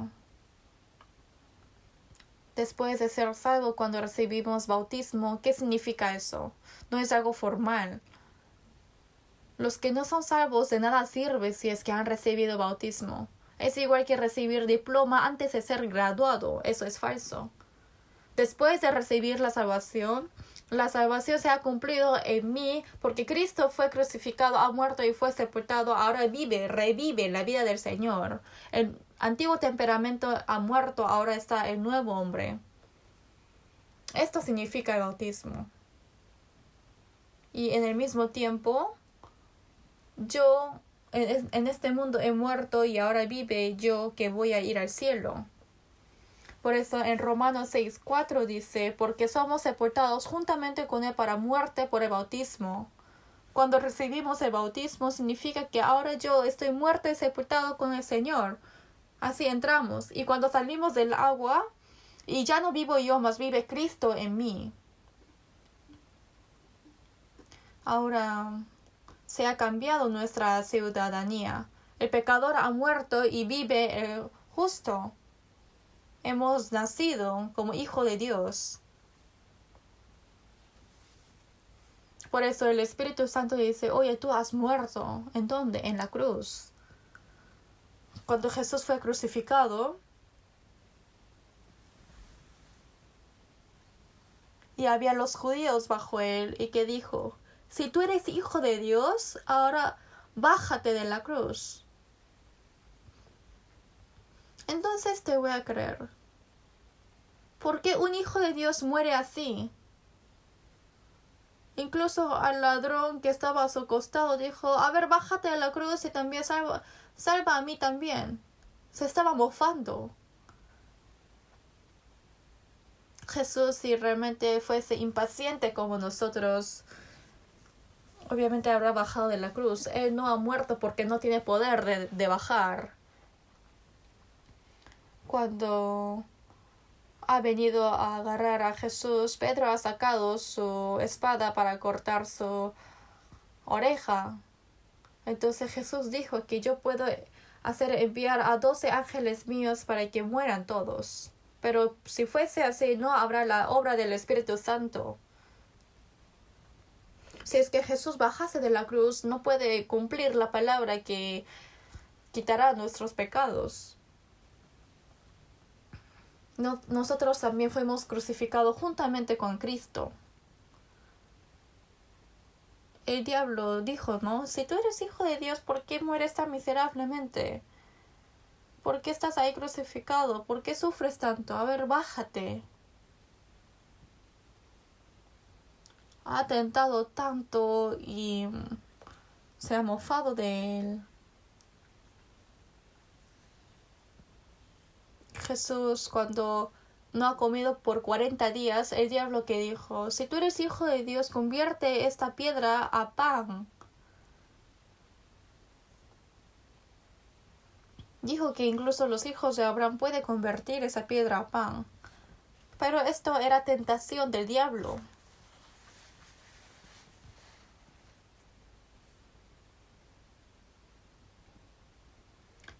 Después de ser salvo, cuando recibimos bautismo, ¿qué significa eso? No es algo formal. Los que no son salvos de nada sirve si es que han recibido bautismo. Es igual que recibir diploma antes de ser graduado. Eso es falso. Después de recibir la salvación se ha cumplido en mí porque Cristo fue crucificado, ha muerto y fue sepultado. Ahora revive la vida del Señor. El antiguo temperamento ha muerto, ahora está el nuevo hombre. Esto significa el bautismo. Y en el mismo tiempo, yo en este mundo he muerto y ahora vive yo que voy a ir al cielo. Por eso en Romanos 6:4 dice, porque somos sepultados juntamente con Él para muerte por el bautismo. Cuando recibimos el bautismo significa que ahora yo estoy muerto y sepultado con el Señor. Así entramos. Y cuando salimos del agua, y ya no vivo yo, mas vive Cristo en mí. Ahora se ha cambiado nuestra ciudadanía. El pecador ha muerto y vive el justo. Hemos nacido como hijo de Dios. Por eso el Espíritu Santo dice, oye, tú has muerto. ¿En dónde? En la cruz. Cuando Jesús fue crucificado, y había los judíos bajo él, y que dijo, si tú eres hijo de Dios, ahora bájate de la cruz. Entonces te voy a creer. ¿Por qué un hijo de Dios muere así? Incluso al ladrón que estaba a su costado dijo, a ver, bájate de la cruz y también salva a mí también. Se estaba mofando. Jesús, si realmente fuese impaciente como nosotros, obviamente habrá bajado de la cruz. Él no ha muerto porque no tiene poder de bajar. Cuando ha venido a agarrar a Jesús, Pedro ha sacado su espada para cortar su oreja. Entonces Jesús dijo que yo puedo enviar a 12 ángeles míos para que mueran todos. Pero si fuese así, no habrá la obra del Espíritu Santo. Si es que Jesús bajase de la cruz, no puede cumplir la palabra que quitará nuestros pecados. Nosotros también fuimos crucificados juntamente con Cristo. El diablo dijo, ¿no? Si tú eres hijo de Dios, ¿por qué mueres tan miserablemente? ¿Por qué estás ahí crucificado? ¿Por qué sufres tanto? A ver, bájate. Ha tentado tanto y se ha mofado de él. Jesús, cuando no ha comido por 40 días, el diablo que dijo, si tú eres hijo de Dios, convierte esta piedra a pan. Dijo que incluso los hijos de Abraham pueden convertir esa piedra a pan. Pero esto era tentación del diablo.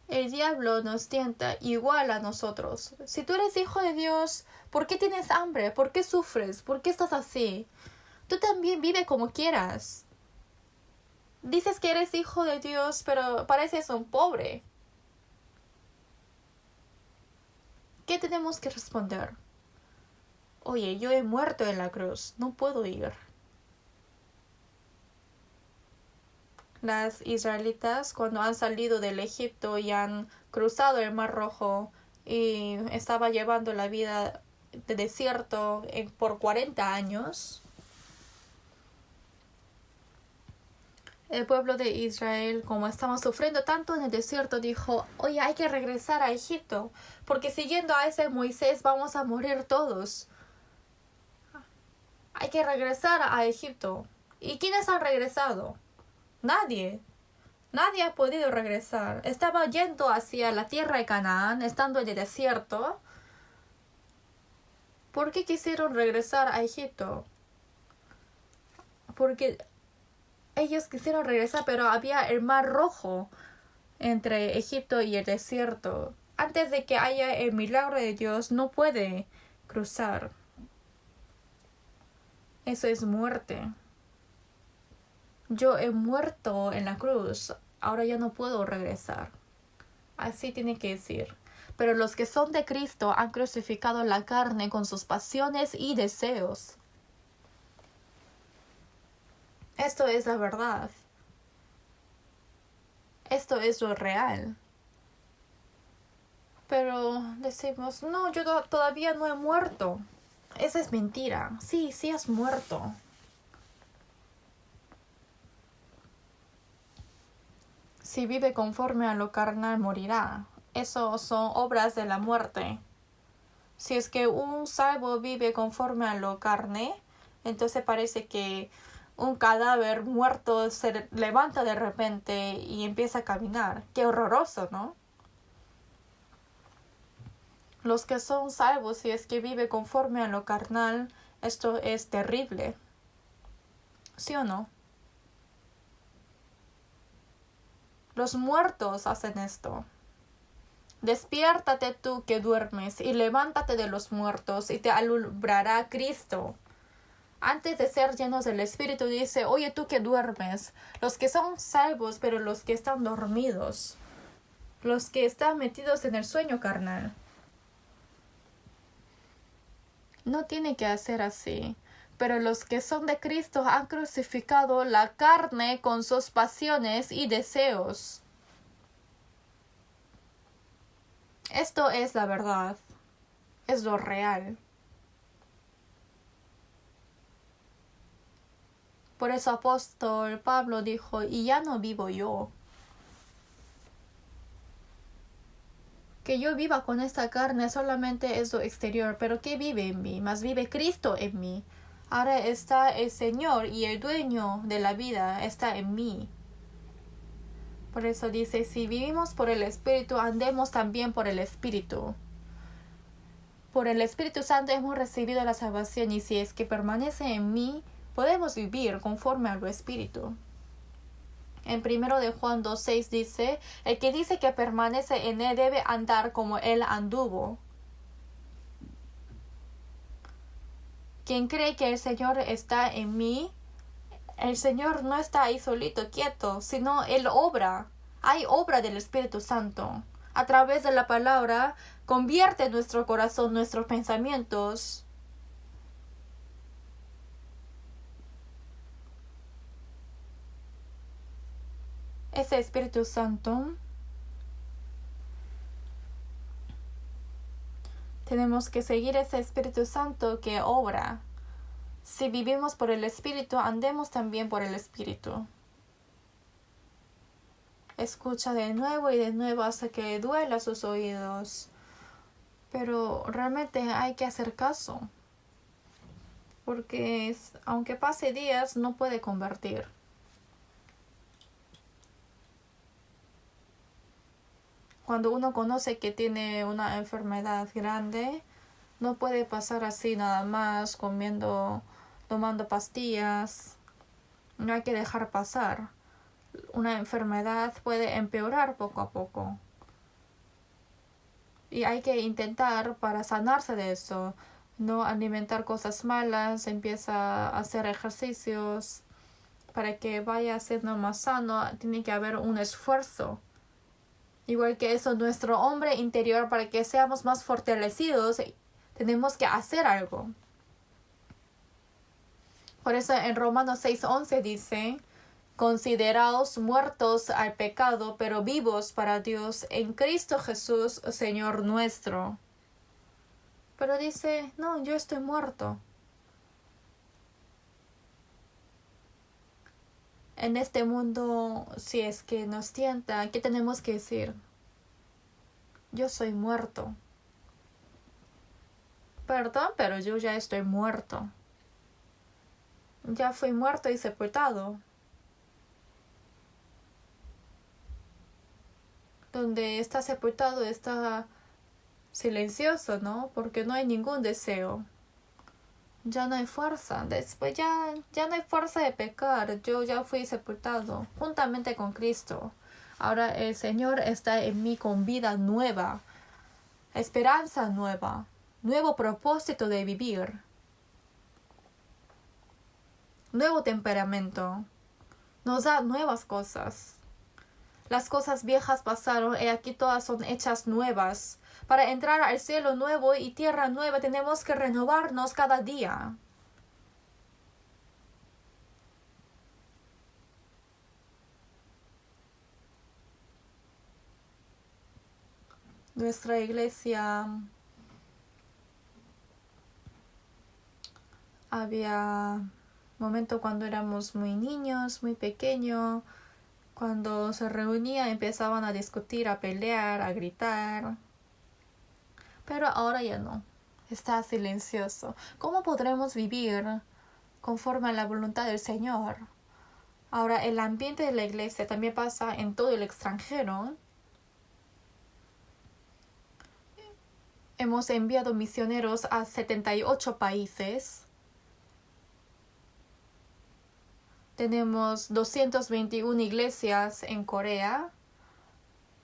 El diablo nos tienta igual a nosotros. Si tú eres hijo de Dios, ¿por qué tienes hambre? ¿Por qué sufres? ¿Por qué estás así? Tú también vive como quieras. Dices que eres hijo de Dios, pero pareces un pobre. ¿Qué tenemos que responder? Oye, yo he muerto en la cruz, no puedo ir. Las israelitas, cuando han salido del Egipto y han cruzado el Mar Rojo y estaba llevando la vida de desierto por 40 años, el pueblo de Israel, como estaba sufriendo tanto en el desierto, dijo, oye, hay que regresar a Egipto, porque siguiendo a ese Moisés vamos a morir todos. Hay que regresar a Egipto. ¿Y quiénes han regresado? Nadie ha podido regresar. Estaba yendo hacia la tierra de Canaán, estando en el desierto. ¿Por qué quisieron regresar a Egipto? Porque ellos quisieron regresar, pero había el Mar Rojo entre Egipto y el desierto. Antes de que haya el milagro de Dios, no puede cruzar. Eso es muerte. Yo he muerto en la cruz, ahora ya no puedo regresar. Así tiene que decir. Pero los que son de Cristo han crucificado la carne con sus pasiones y deseos. Esto es la verdad. Esto es lo real. Pero decimos, no, yo todavía no he muerto. Esa es mentira. Sí has muerto. Si vive conforme a lo carnal, morirá. Eso son obras de la muerte. Si es que un salvo vive conforme a lo carne, entonces parece que un cadáver muerto se levanta de repente y empieza a caminar. ¡Qué horroroso!, ¿no? Los que son salvos, si es que vive conforme a lo carnal, esto es terrible. ¿Sí o no? Los muertos hacen esto. Despiértate tú que duermes y levántate de los muertos y te alumbrará Cristo. Antes de ser llenos del Espíritu dice, oye tú que duermes, los que son salvos pero los que están dormidos, los que están metidos en el sueño carnal. No tiene que hacer así. Pero los que son de Cristo han crucificado la carne con sus pasiones y deseos. Esto es la verdad. Es lo real. Por eso apóstol Pablo dijo, y ya no vivo yo. Que yo viva con esta carne solamente es lo exterior, pero ¿qué vive en mí? Más vive Cristo en mí. Ahora está el Señor y el dueño de la vida está en mí. Por eso dice, si vivimos por el Espíritu, andemos también por el Espíritu. Por el Espíritu Santo hemos recibido la salvación y si es que permanece en mí, podemos vivir conforme al Espíritu. En 1 de Juan 2:6 dice, el que dice que permanece en él debe andar como él anduvo. Quien cree que el Señor está en mí, el Señor no está ahí solito, quieto, sino Él obra. Hay obra del Espíritu Santo. A través de la palabra, convierte nuestro corazón, nuestros pensamientos. Ese Espíritu Santo, tenemos que seguir ese Espíritu Santo que obra. Si vivimos por el Espíritu, andemos también por el Espíritu. Escucha de nuevo y de nuevo hasta que duela sus oídos. Pero realmente hay que hacer caso. Porque aunque pase días, no puede convertir. Cuando uno conoce que tiene una enfermedad grande, no puede pasar así nada más tomando pastillas. No hay que dejar pasar. Una enfermedad puede empeorar poco a poco. Y hay que intentar para sanarse de eso. No alimentar cosas malas, empieza a hacer ejercicios. Para que vaya siendo más sano, tiene que haber un esfuerzo. Igual que eso, nuestro hombre interior, para que seamos más fortalecidos, tenemos que hacer algo. Por eso en Romanos 6:11 dice, consideraos muertos al pecado, pero vivos para Dios en Cristo Jesús, Señor nuestro. Pero dice, no, yo estoy muerto. En este mundo, si es que nos tienta, ¿qué tenemos que decir? Yo soy muerto. Perdón, pero yo ya estoy muerto. Ya fui muerto y sepultado. Donde está sepultado está silencioso, ¿no? Porque no hay ningún deseo. Ya no hay fuerza. Después ya no hay fuerza de pecar. Yo ya fui sepultado juntamente con Cristo. Ahora el Señor está en mí con vida nueva, esperanza nueva, nuevo propósito de vivir, nuevo temperamento. Nos da nuevas cosas. Las cosas viejas pasaron y aquí todas son hechas nuevas. Para entrar al cielo nuevo y tierra nueva tenemos que renovarnos cada día. Nuestra iglesia había momentos cuando éramos muy niños, muy pequeños. Cuando se reunía empezaban a discutir, a pelear, a gritar. Pero ahora ya no. Está silencioso. ¿Cómo podremos vivir conforme a la voluntad del Señor? Ahora el ambiente de la iglesia también pasa en todo el extranjero. Hemos enviado misioneros a 78 países. Tenemos 221 iglesias en Corea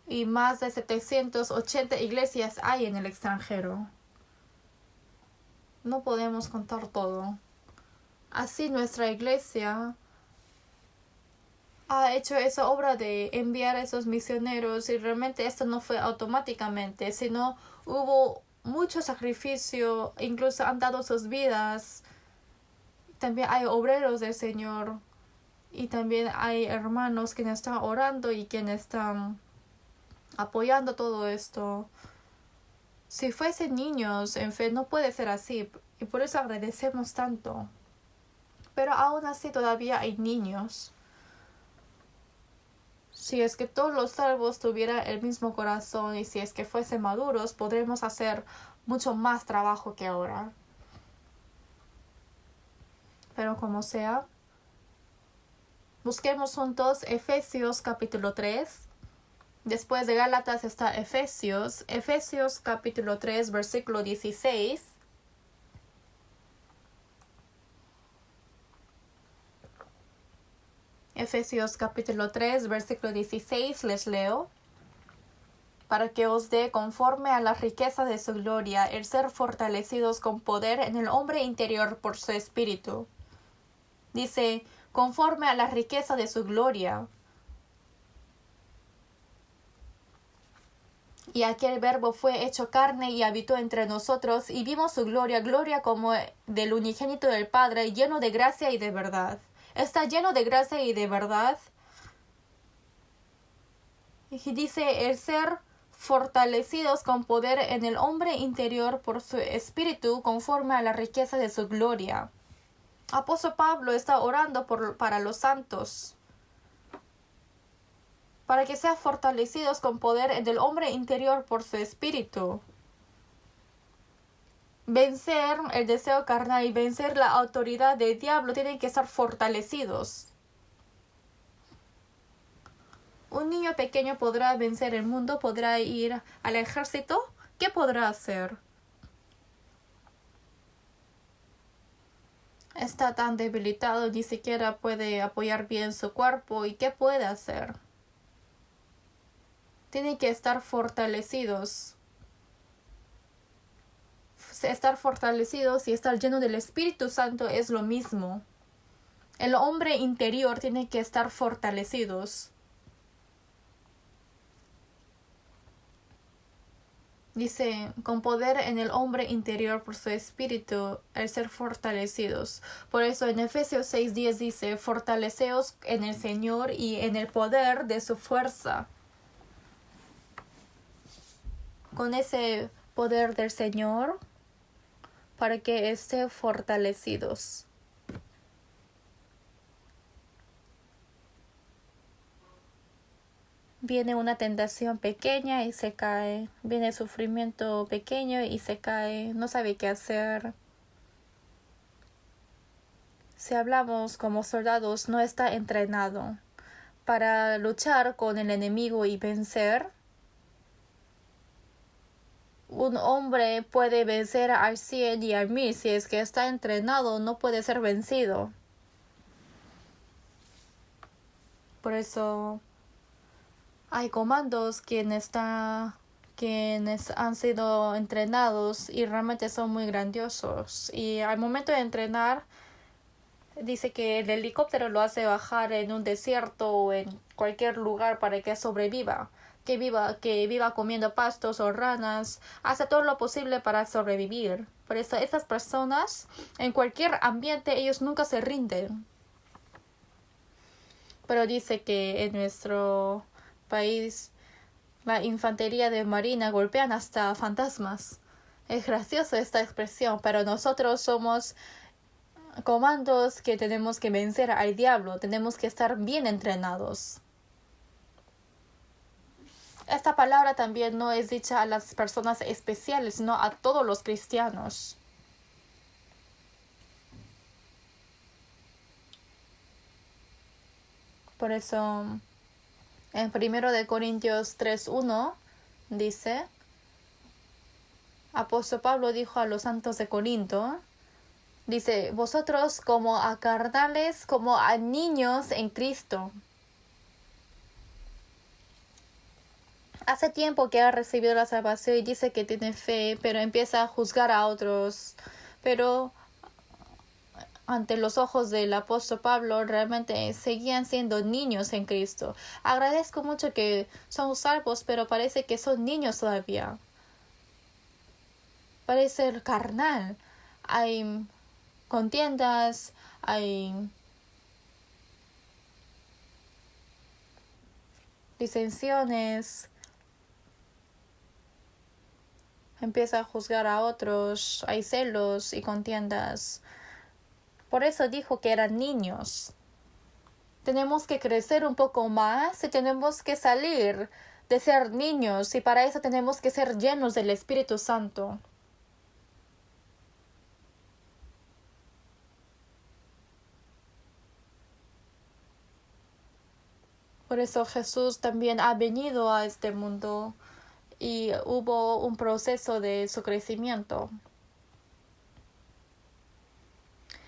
y más de 780 iglesias hay en el extranjero. No podemos contar todo. Así nuestra iglesia ha hecho esa obra de enviar a esos misioneros y realmente esto no fue automáticamente, sino hubo mucho sacrificio, incluso han dado sus vidas. También hay obreros del Señor. Y también hay hermanos que están orando y quienes están apoyando todo esto. Si fuesen niños en fe, no puede ser así. Y por eso agradecemos tanto. pero aún así todavía hay niños. Si es que todos los salvos tuvieran el mismo corazón y si es que fuesen maduros, podremos hacer mucho más trabajo que ahora. Pero como sea, busquemos juntos Efesios capítulo 3. Después de Gálatas está Efesios capítulo 3, versículo 16. Efesios capítulo 3, versículo 16, les leo. Para que os dé conforme a la riqueza de su gloria, el ser fortalecidos con poder en el hombre interior por su espíritu. Dice, conforme a la riqueza de su gloria. Y aquel verbo fue hecho carne y habitó entre nosotros, y vimos su gloria, gloria como del unigénito del Padre, lleno de gracia y de verdad. Está lleno de gracia y de verdad. Y dice, el ser fortalecidos con poder en el hombre interior por su espíritu, conforme a la riqueza de su gloria. Apóstol Pablo está orando para los santos, para que sean fortalecidos con poder en el hombre interior por su espíritu. Vencer el deseo carnal y vencer la autoridad del diablo tienen que estar fortalecidos. Un niño pequeño podrá vencer el mundo, podrá ir al ejército. ¿Qué podrá hacer? Está tan debilitado, ni siquiera puede apoyar bien su cuerpo. ¿Y qué puede hacer? Tienen que estar fortalecidos. Estar fortalecidos y estar lleno del Espíritu Santo es lo mismo. El hombre interior tiene que estar fortalecidos. Dice, con poder en el hombre interior por su espíritu, el ser fortalecidos. Por eso en Efesios 6:10 dice, fortaleceos en el Señor y en el poder de su fuerza. Con ese poder del Señor, para que estén fortalecidos. Viene una tentación pequeña y se cae. Viene sufrimiento pequeño y se cae. No sabe qué hacer. Si hablamos como soldados, no está entrenado para luchar con el enemigo y vencer. Un hombre puede vencer al 100 y al 1000. Si es que está entrenado, no puede ser vencido. Por eso hay comandos quienes han sido entrenados y realmente son muy grandiosos. Y al momento de entrenar, dice que el helicóptero lo hace bajar en un desierto o en cualquier lugar para que sobreviva. Que viva comiendo pastos o ranas. Hace todo lo posible para sobrevivir. Por eso esas personas, en cualquier ambiente, ellos nunca se rinden. Pero dice que en nuestro país la infantería de marina golpean hasta fantasmas. Es graciosa esta expresión, pero nosotros somos comandos que tenemos que vencer al diablo. Tenemos que estar bien entrenados. Esta palabra también no es dicha a las personas especiales, sino a todos los cristianos. Por eso, en 1 Corintios 3:1 dice, Apóstol Pablo dijo a los santos de Corinto, dice, vosotros como a carnales, como a niños en Cristo. Hace tiempo que ha recibido la salvación y dice que tiene fe, pero empieza a juzgar a otros. Pero ante los ojos del apóstol Pablo, realmente seguían siendo niños en Cristo. Agradezco mucho que son salvos, pero parece que son niños todavía. Parece carnal. Hay contiendas, hay disensiones. Empieza a juzgar a otros, hay celos y contiendas. Por eso dijo que eran niños. Tenemos que crecer un poco más y tenemos que salir de ser niños, y para eso tenemos que ser llenos del Espíritu Santo. Por eso Jesús también ha venido a este mundo y hubo un proceso de su crecimiento.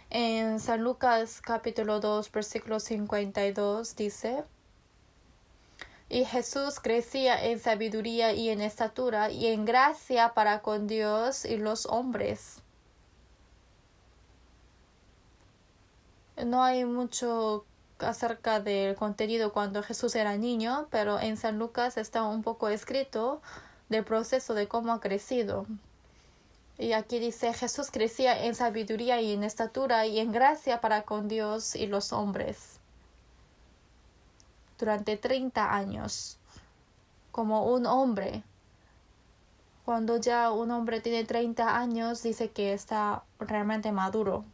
En San Lucas capítulo 2 versículo 52 dice: y Jesús crecía en sabiduría y en estatura y en gracia para con Dios y los hombres. No hay mucho acerca del contenido cuando Jesús era niño, pero en San Lucas está un poco escrito del proceso de cómo ha crecido. Y aquí dice: Jesús crecía en sabiduría y en estatura y en gracia para con Dios y los hombres. Durante 30 años, como un hombre. Cuando ya un hombre tiene 30 años, dice que está realmente maduro.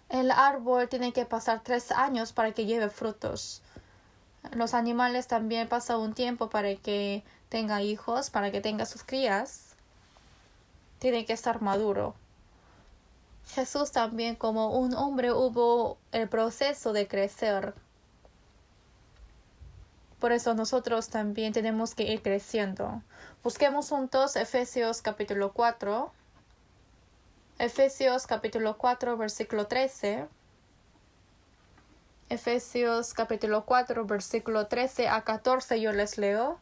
El árbol tiene que pasar 3 años para que lleve frutos. Los animales también pasan un tiempo para que tenga hijos, para que tenga sus crías. Tiene que estar maduro. Jesús también, como un hombre, hubo el proceso de crecer. Por eso nosotros también tenemos que ir creciendo. Busquemos juntos Efesios capítulo 4. Efesios capítulo 4 versículo 13. Efesios capítulo 4 versículo 13 a 14 yo les leo.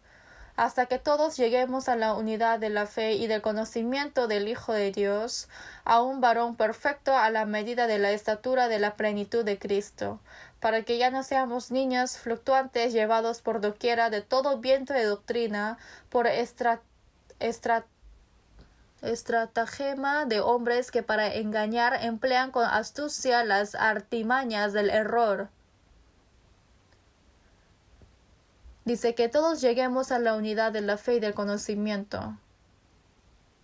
Hasta que todos lleguemos a la unidad de la fe y del conocimiento del Hijo de Dios, a un varón perfecto a la medida de la estatura de la plenitud de Cristo, para que ya no seamos niños fluctuantes llevados por doquiera de todo viento de doctrina, por estratagema de hombres que para engañar emplean con astucia las artimañas del error. Dice que todos lleguemos a la unidad de la fe y del conocimiento.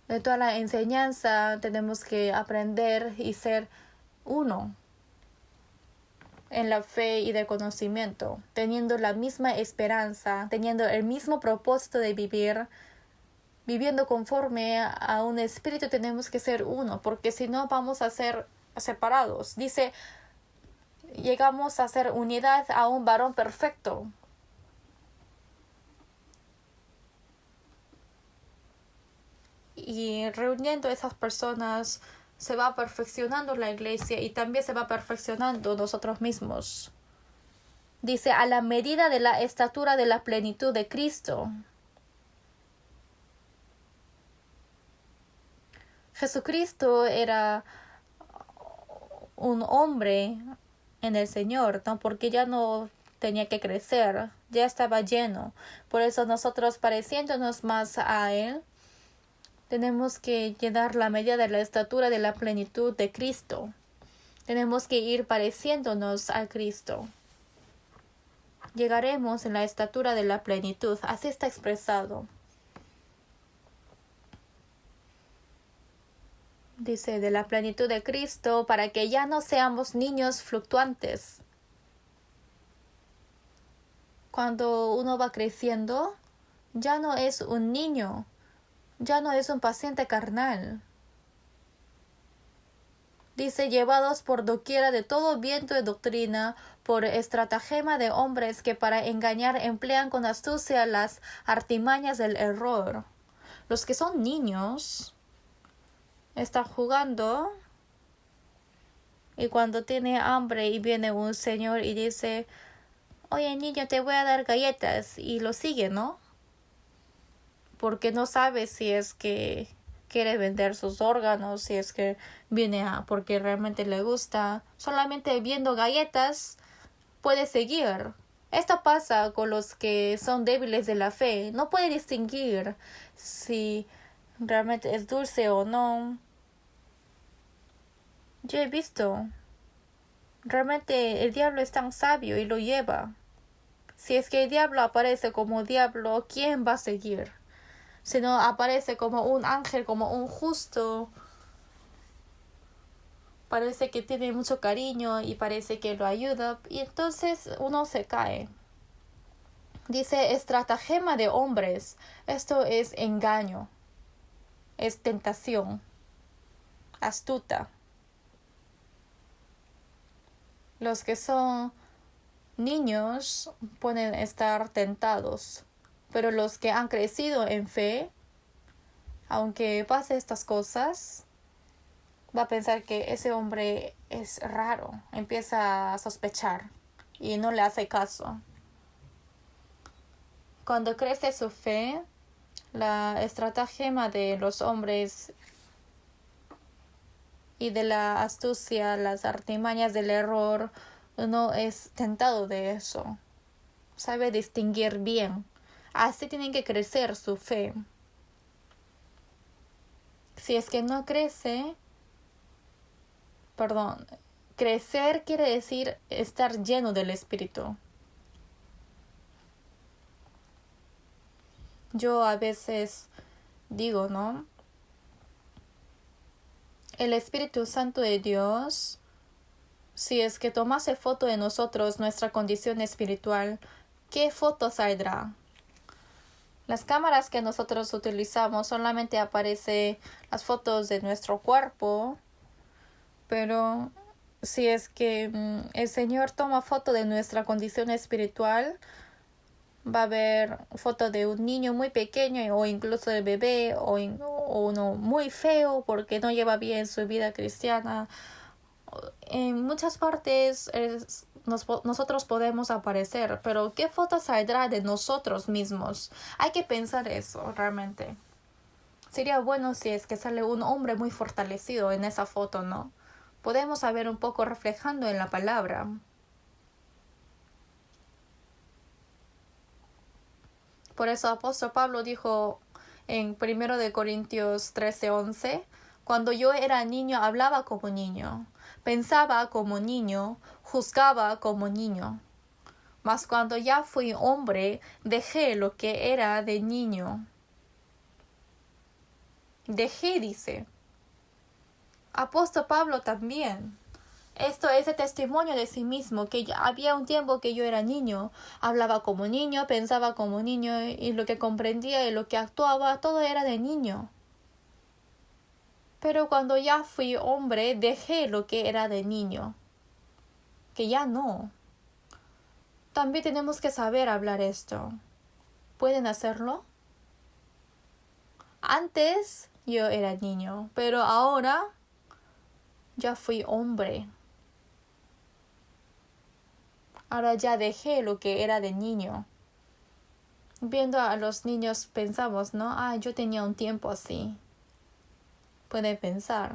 De toda la enseñanza tenemos que aprender y ser uno en la fe y del conocimiento, teniendo la misma esperanza, teniendo el mismo propósito de vivir, viviendo conforme a un espíritu. Tenemos que ser uno, porque si no vamos a ser separados. Dice, llegamos a ser unidad a un varón perfecto. Y reuniendo a esas personas se va perfeccionando la iglesia y también se va perfeccionando nosotros mismos. Dice, a la medida de la estatura de la plenitud de Cristo. Jesucristo era un hombre en el Señor, ¿no? Porque ya no tenía que crecer, ya estaba lleno. Por eso nosotros, pareciéndonos más a Él, tenemos que llenar la medida de la estatura de la plenitud de Cristo. Tenemos que ir pareciéndonos a Cristo. Llegaremos en la estatura de la plenitud. Así está expresado. Dice, de la plenitud de Cristo, para que ya no seamos niños fluctuantes. Cuando uno va creciendo, ya no es un niño. Ya no es un paciente carnal. Dice, llevados por doquiera de todo viento de doctrina, por estratagema de hombres que para engañar emplean con astucia las artimañas del error. Los que son niños están jugando y cuando tiene hambre y viene un señor y dice, oye niño, te voy a dar galletas, y lo sigue, ¿no? Porque no sabe si es que quiere vender sus órganos, si es que viene porque realmente le gusta. Solamente viendo galletas puede seguir. Esto pasa con los que son débiles de la fe. No puede distinguir si realmente es dulce o no. Yo he visto. Realmente el diablo es tan sabio y lo lleva. Si es que el diablo aparece como diablo, ¿quién va a seguir? Si no aparece como un ángel, como un justo, parece que tiene mucho cariño y parece que lo ayuda, y entonces uno se cae. Dice estratagema de hombres. Esto es engaño, es tentación, astuta. Los que son niños pueden estar tentados, pero los que han crecido en fe, aunque pase estas cosas, va a pensar que ese hombre es raro, empieza a sospechar y no le hace caso. Cuando crece su fe, la estratagema de los hombres y de la astucia, las artimañas del error, no es tentado de eso. Sabe distinguir bien. Así tiene que crecer su fe. Si es que no crece, crecer quiere decir estar lleno del Espíritu. Yo a veces digo, ¿no? El Espíritu Santo de Dios, si es que tomase foto de nosotros, nuestra condición espiritual, ¿qué foto saldrá? Las cámaras que nosotros utilizamos solamente aparecen las fotos de nuestro cuerpo, pero si es que el Señor toma foto de nuestra condición espiritual, va a haber foto de un niño muy pequeño o incluso de bebé o uno muy feo porque no lleva bien su vida cristiana. En muchas partes nosotros podemos aparecer, pero ¿qué foto saldrá de nosotros mismos? Hay que pensar eso realmente. Sería bueno si es que sale un hombre muy fortalecido en esa foto, ¿no? Podemos saber un poco reflejando en la palabra. Por eso apóstol Pablo dijo en 1 de Corintios 13:11, cuando yo era niño hablaba como niño, pensaba como niño, juzgaba como niño. Mas cuando ya fui hombre, dejé lo que era de niño. Dejé, dice. Apóstol Pablo también. Esto es el testimonio de sí mismo, que había un tiempo que yo era niño, hablaba como niño, pensaba como niño y lo que comprendía y lo que actuaba, todo era de niño. Pero cuando ya fui hombre, dejé lo que era de niño, que ya no. También tenemos que saber hablar esto. ¿Pueden hacerlo? Antes yo era niño, pero ahora ya fui hombre. Ahora ya dejé lo que era de niño. Viendo a los niños pensamos, ¿no? Yo tenía un tiempo así. Puede pensar.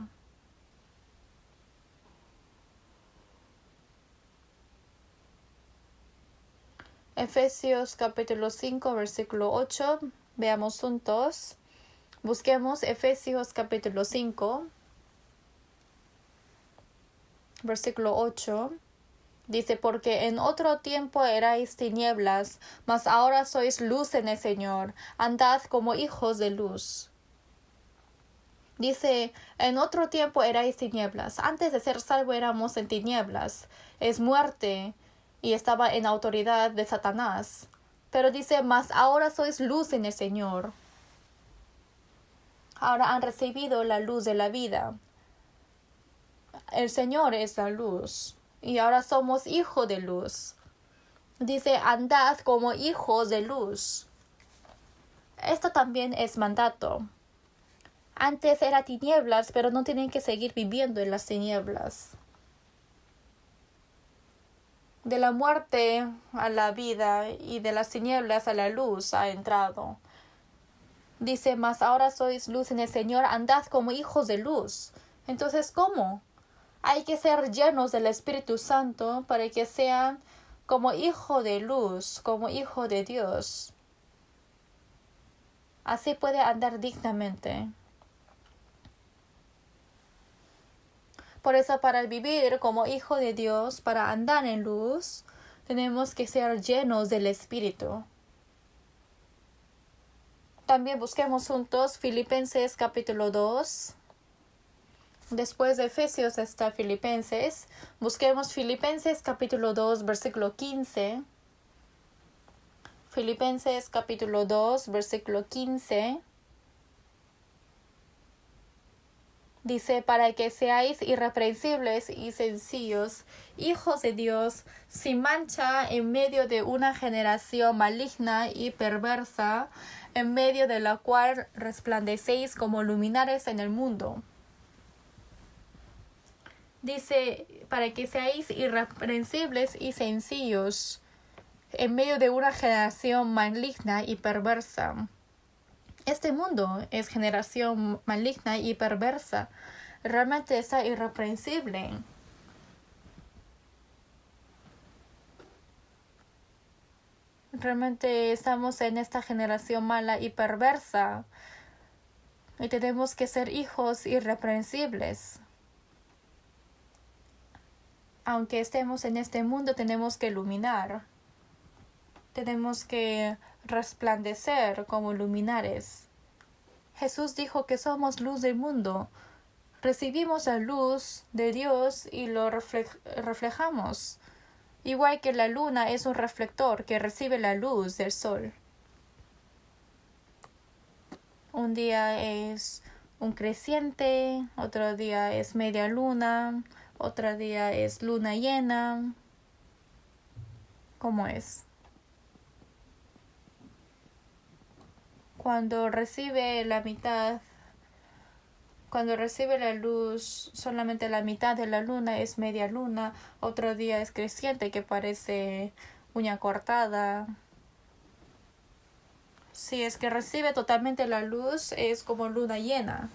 Efesios capítulo 5, versículo 8. Veamos juntos. Busquemos Efesios capítulo 5, versículo 8. Dice, porque en otro tiempo erais tinieblas, mas ahora sois luz en el Señor. Andad como hijos de luz. Dice, en otro tiempo erais tinieblas. Antes de ser salvo éramos en tinieblas. Es muerte y estaba en autoridad de Satanás. Pero dice, mas ahora sois luz en el Señor. Ahora han recibido la luz de la vida. El Señor es la luz. Y ahora somos hijos de luz. Dice, andad como hijos de luz. Esto también es mandato. Antes era tinieblas, pero no tienen que seguir viviendo en las tinieblas. De la muerte a la vida y de las tinieblas a la luz ha entrado. Dice, mas ahora sois luz en el Señor, andad como hijos de luz. Entonces, ¿cómo? Hay que ser llenos del Espíritu Santo para que sean como hijo de luz, como hijo de Dios. Así puede andar dignamente. Por eso, para vivir como hijo de Dios, para andar en luz, tenemos que ser llenos del Espíritu. También busquemos juntos Filipenses capítulo 2. Después de Efesios está Filipenses. Busquemos Filipenses capítulo 2, versículo 15. Filipenses capítulo 2, versículo 15. Dice, para que seáis irreprensibles y sencillos, hijos de Dios, sin mancha en medio de una generación maligna y perversa, en medio de la cual resplandecéis como luminares en el mundo. Dice, para que seáis irreprensibles y sencillos, en medio de una generación maligna y perversa. Este mundo es generación maligna y perversa. Realmente está irreprensible. Realmente estamos en esta generación mala y perversa. Y tenemos que ser hijos irreprensibles. Aunque estemos en este mundo, tenemos que iluminar. Tenemos que resplandecer como luminares. Jesús dijo que somos luz del mundo. Recibimos la luz de Dios y lo reflejamos. Igual que la luna es un reflector que recibe la luz del sol. Un día es un creciente, otro día es media luna, otro día es luna llena. ¿Cómo es? Cuando recibe la luz, solamente la mitad de la luna es media luna, otro día es creciente que parece uña cortada. Si es que recibe totalmente la luz, es como luna llena.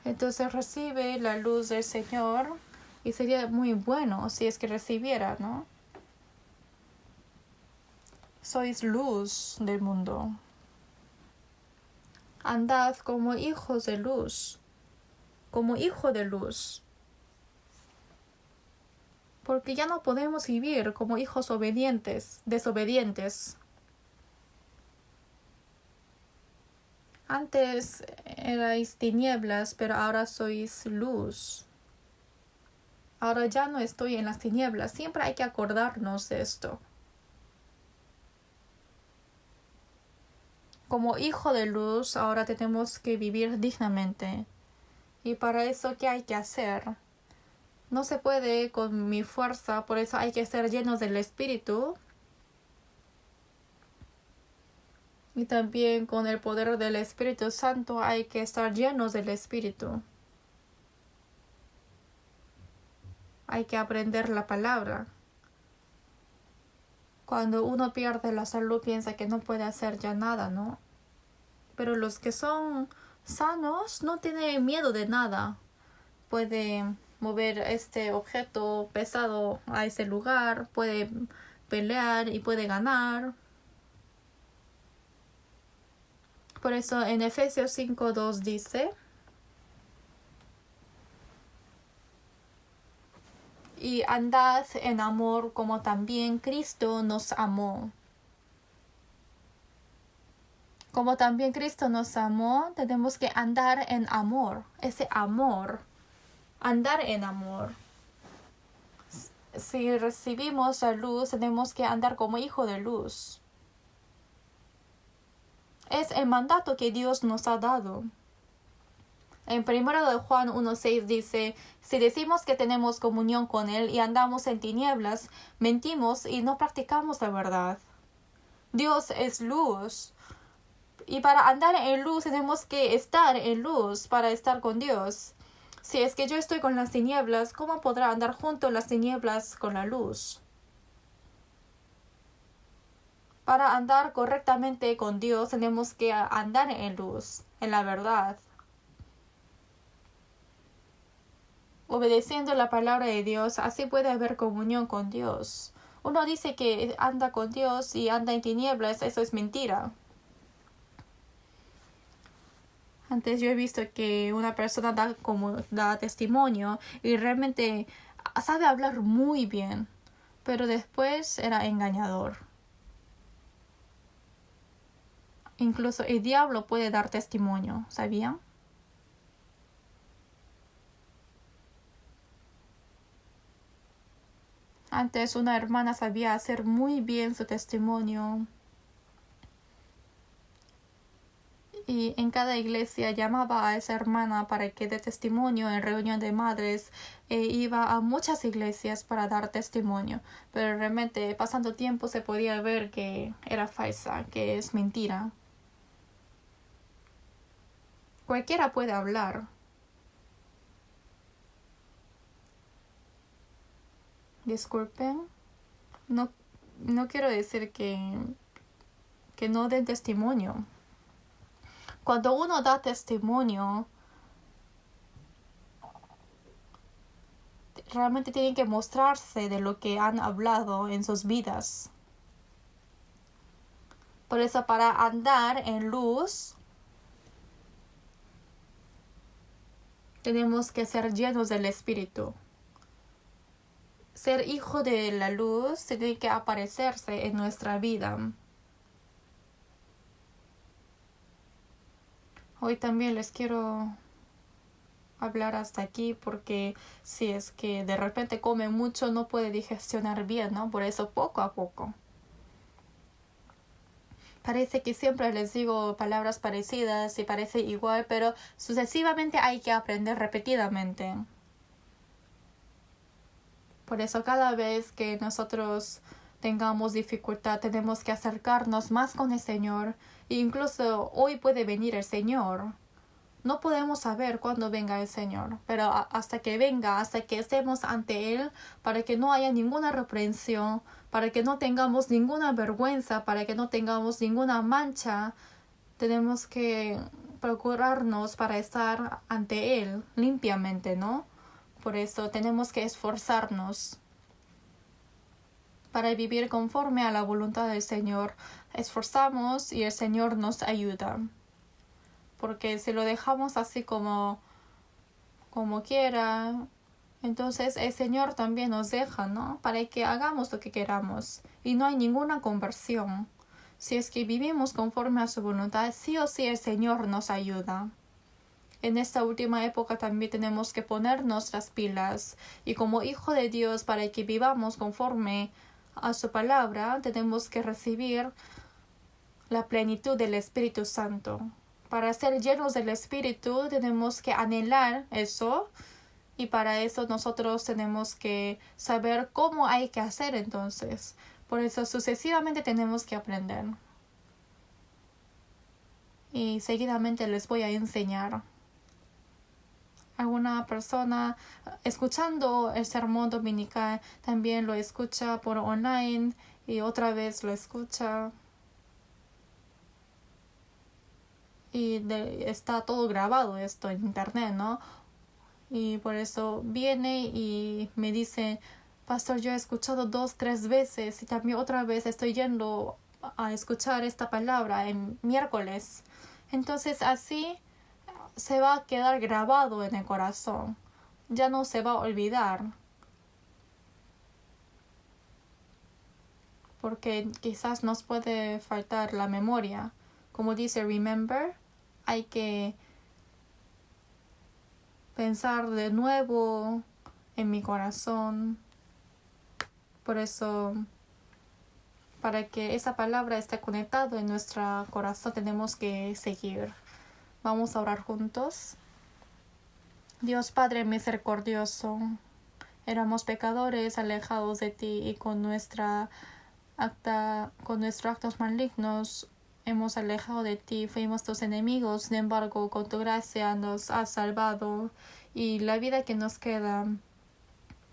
Entonces recibe la luz del Señor y sería muy bueno si es que recibiera, ¿no? Sois luz del mundo. Andad como hijos de luz, como hijo de luz. Porque ya no podemos vivir como hijos desobedientes. Antes erais tinieblas, pero ahora sois luz. Ahora ya no estoy en las tinieblas. Siempre hay que acordarnos de esto. Como hijo de luz, ahora tenemos que vivir dignamente. Y para eso, ¿qué hay que hacer? No se puede con mi fuerza, por eso hay que ser llenos del Espíritu. Y también con el poder del Espíritu Santo hay que estar llenos del Espíritu. Hay que aprender la palabra. Cuando uno pierde la salud piensa que no puede hacer ya nada, ¿no? Pero los que son sanos no tienen miedo de nada. Puede mover este objeto pesado a ese lugar, puede pelear y puede ganar. Por eso en Efesios 5:2 dice: y andad en amor como también Cristo nos amó. Como también Cristo nos amó, tenemos que andar en amor. Ese amor. Andar en amor. Si recibimos la luz, tenemos que andar como hijo de luz. Es el mandato que Dios nos ha dado. En 1 de Juan 1:6 dice: si decimos que tenemos comunión con Él y andamos en tinieblas, mentimos y no practicamos la verdad. Dios es luz. Y para andar en luz tenemos que estar en luz para estar con Dios. Si es que yo estoy con las tinieblas, ¿cómo podrá andar junto las tinieblas con la luz? Para andar correctamente con Dios tenemos que andar en luz, en la verdad. Obedeciendo la palabra de Dios, así puede haber comunión con Dios. Uno dice que anda con Dios y anda en tinieblas, eso es mentira. Antes yo he visto que una persona da testimonio y realmente sabe hablar muy bien, pero después era engañador. Incluso el diablo puede dar testimonio, ¿sabían? Antes una hermana sabía hacer muy bien su testimonio. Y en cada iglesia llamaba a esa hermana para que dé testimonio en reunión de madres. Iba a muchas iglesias para dar testimonio. Pero realmente pasando tiempo se podía ver que era falsa, que es mentira. Cualquiera puede hablar. Disculpen. No quiero decir que no den testimonio. Cuando uno da testimonio, realmente tienen que mostrarse de lo que han hablado en sus vidas. Por eso, para andar en luz, tenemos que ser llenos del Espíritu. Ser hijo de la luz tiene que aparecerse en nuestra vida. Hoy también les quiero hablar hasta aquí porque si es que de repente come mucho no puede digestionar bien, ¿no? Por eso poco a poco. Parece que siempre les digo palabras parecidas y parece igual, pero sucesivamente hay que aprender repetidamente. Por eso cada vez que nosotros tengamos dificultad tenemos que acercarnos más con el Señor. E incluso hoy puede venir el Señor. No podemos saber cuándo venga el Señor, pero hasta que venga, hasta que estemos ante Él, para que no haya ninguna reprensión, para que no tengamos ninguna vergüenza, para que no tengamos ninguna mancha, tenemos que procurarnos para estar ante Él limpiamente, ¿no? Por eso tenemos que esforzarnos para vivir conforme a la voluntad del Señor. Esforzamos y el Señor nos ayuda. Porque si lo dejamos así como quiera, entonces el Señor también nos deja, ¿no? Para que hagamos lo que queramos. Y no hay ninguna conversión. Si es que vivimos conforme a su voluntad, sí o sí el Señor nos ayuda. En esta última época también tenemos que ponernos las pilas. Y como hijo de Dios, para que vivamos conforme a su palabra, tenemos que recibir la plenitud del Espíritu Santo. Para ser llenos del Espíritu tenemos que anhelar eso y para eso nosotros tenemos que saber cómo hay que hacer entonces. Por eso sucesivamente tenemos que aprender. Y seguidamente les voy a enseñar. Alguna persona escuchando el sermón dominical también lo escucha por online y otra vez lo escucha. Y está todo grabado esto en internet, ¿no? Y por eso viene y me dice, Pastor, yo he escuchado 2-3 veces y también otra vez estoy yendo a escuchar esta palabra en miércoles. Entonces así se va a quedar grabado en el corazón. Ya no se va a olvidar. Porque quizás nos puede faltar la memoria. Como dice remember, hay que pensar de nuevo en mi corazón. Por eso, para que esa palabra esté conectada en nuestro corazón, tenemos que seguir. Vamos a orar juntos. Dios Padre misericordioso, éramos pecadores alejados de ti y con nuestros actos malignos hemos alejado de ti, fuimos tus enemigos. Sin embargo, con tu gracia nos has salvado y la vida que nos queda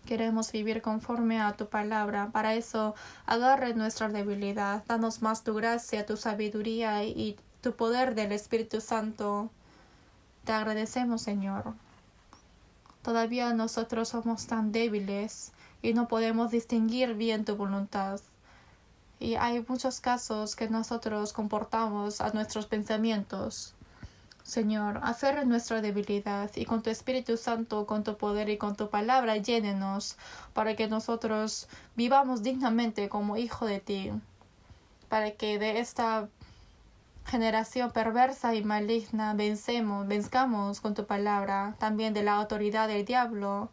queremos vivir conforme a tu palabra. Para eso, agarre nuestra debilidad, danos más tu gracia, tu sabiduría y tu poder del Espíritu Santo. Te agradecemos, Señor. Todavía nosotros somos tan débiles y no podemos distinguir bien tu voluntad. Y hay muchos casos que nosotros comportamos a nuestros pensamientos. Señor, aferra nuestra debilidad y con tu Espíritu Santo, con tu poder y con tu palabra, llénenos para que nosotros vivamos dignamente como hijo de ti. Para que de esta generación perversa y maligna venzcamos con tu palabra, también de la autoridad del diablo.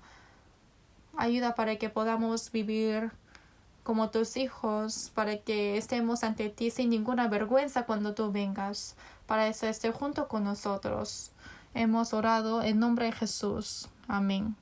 Ayuda para que podamos vivir como tus hijos, para que estemos ante ti sin ninguna vergüenza cuando tú vengas, para estar junto con nosotros. Hemos orado en nombre de Jesús. Amén.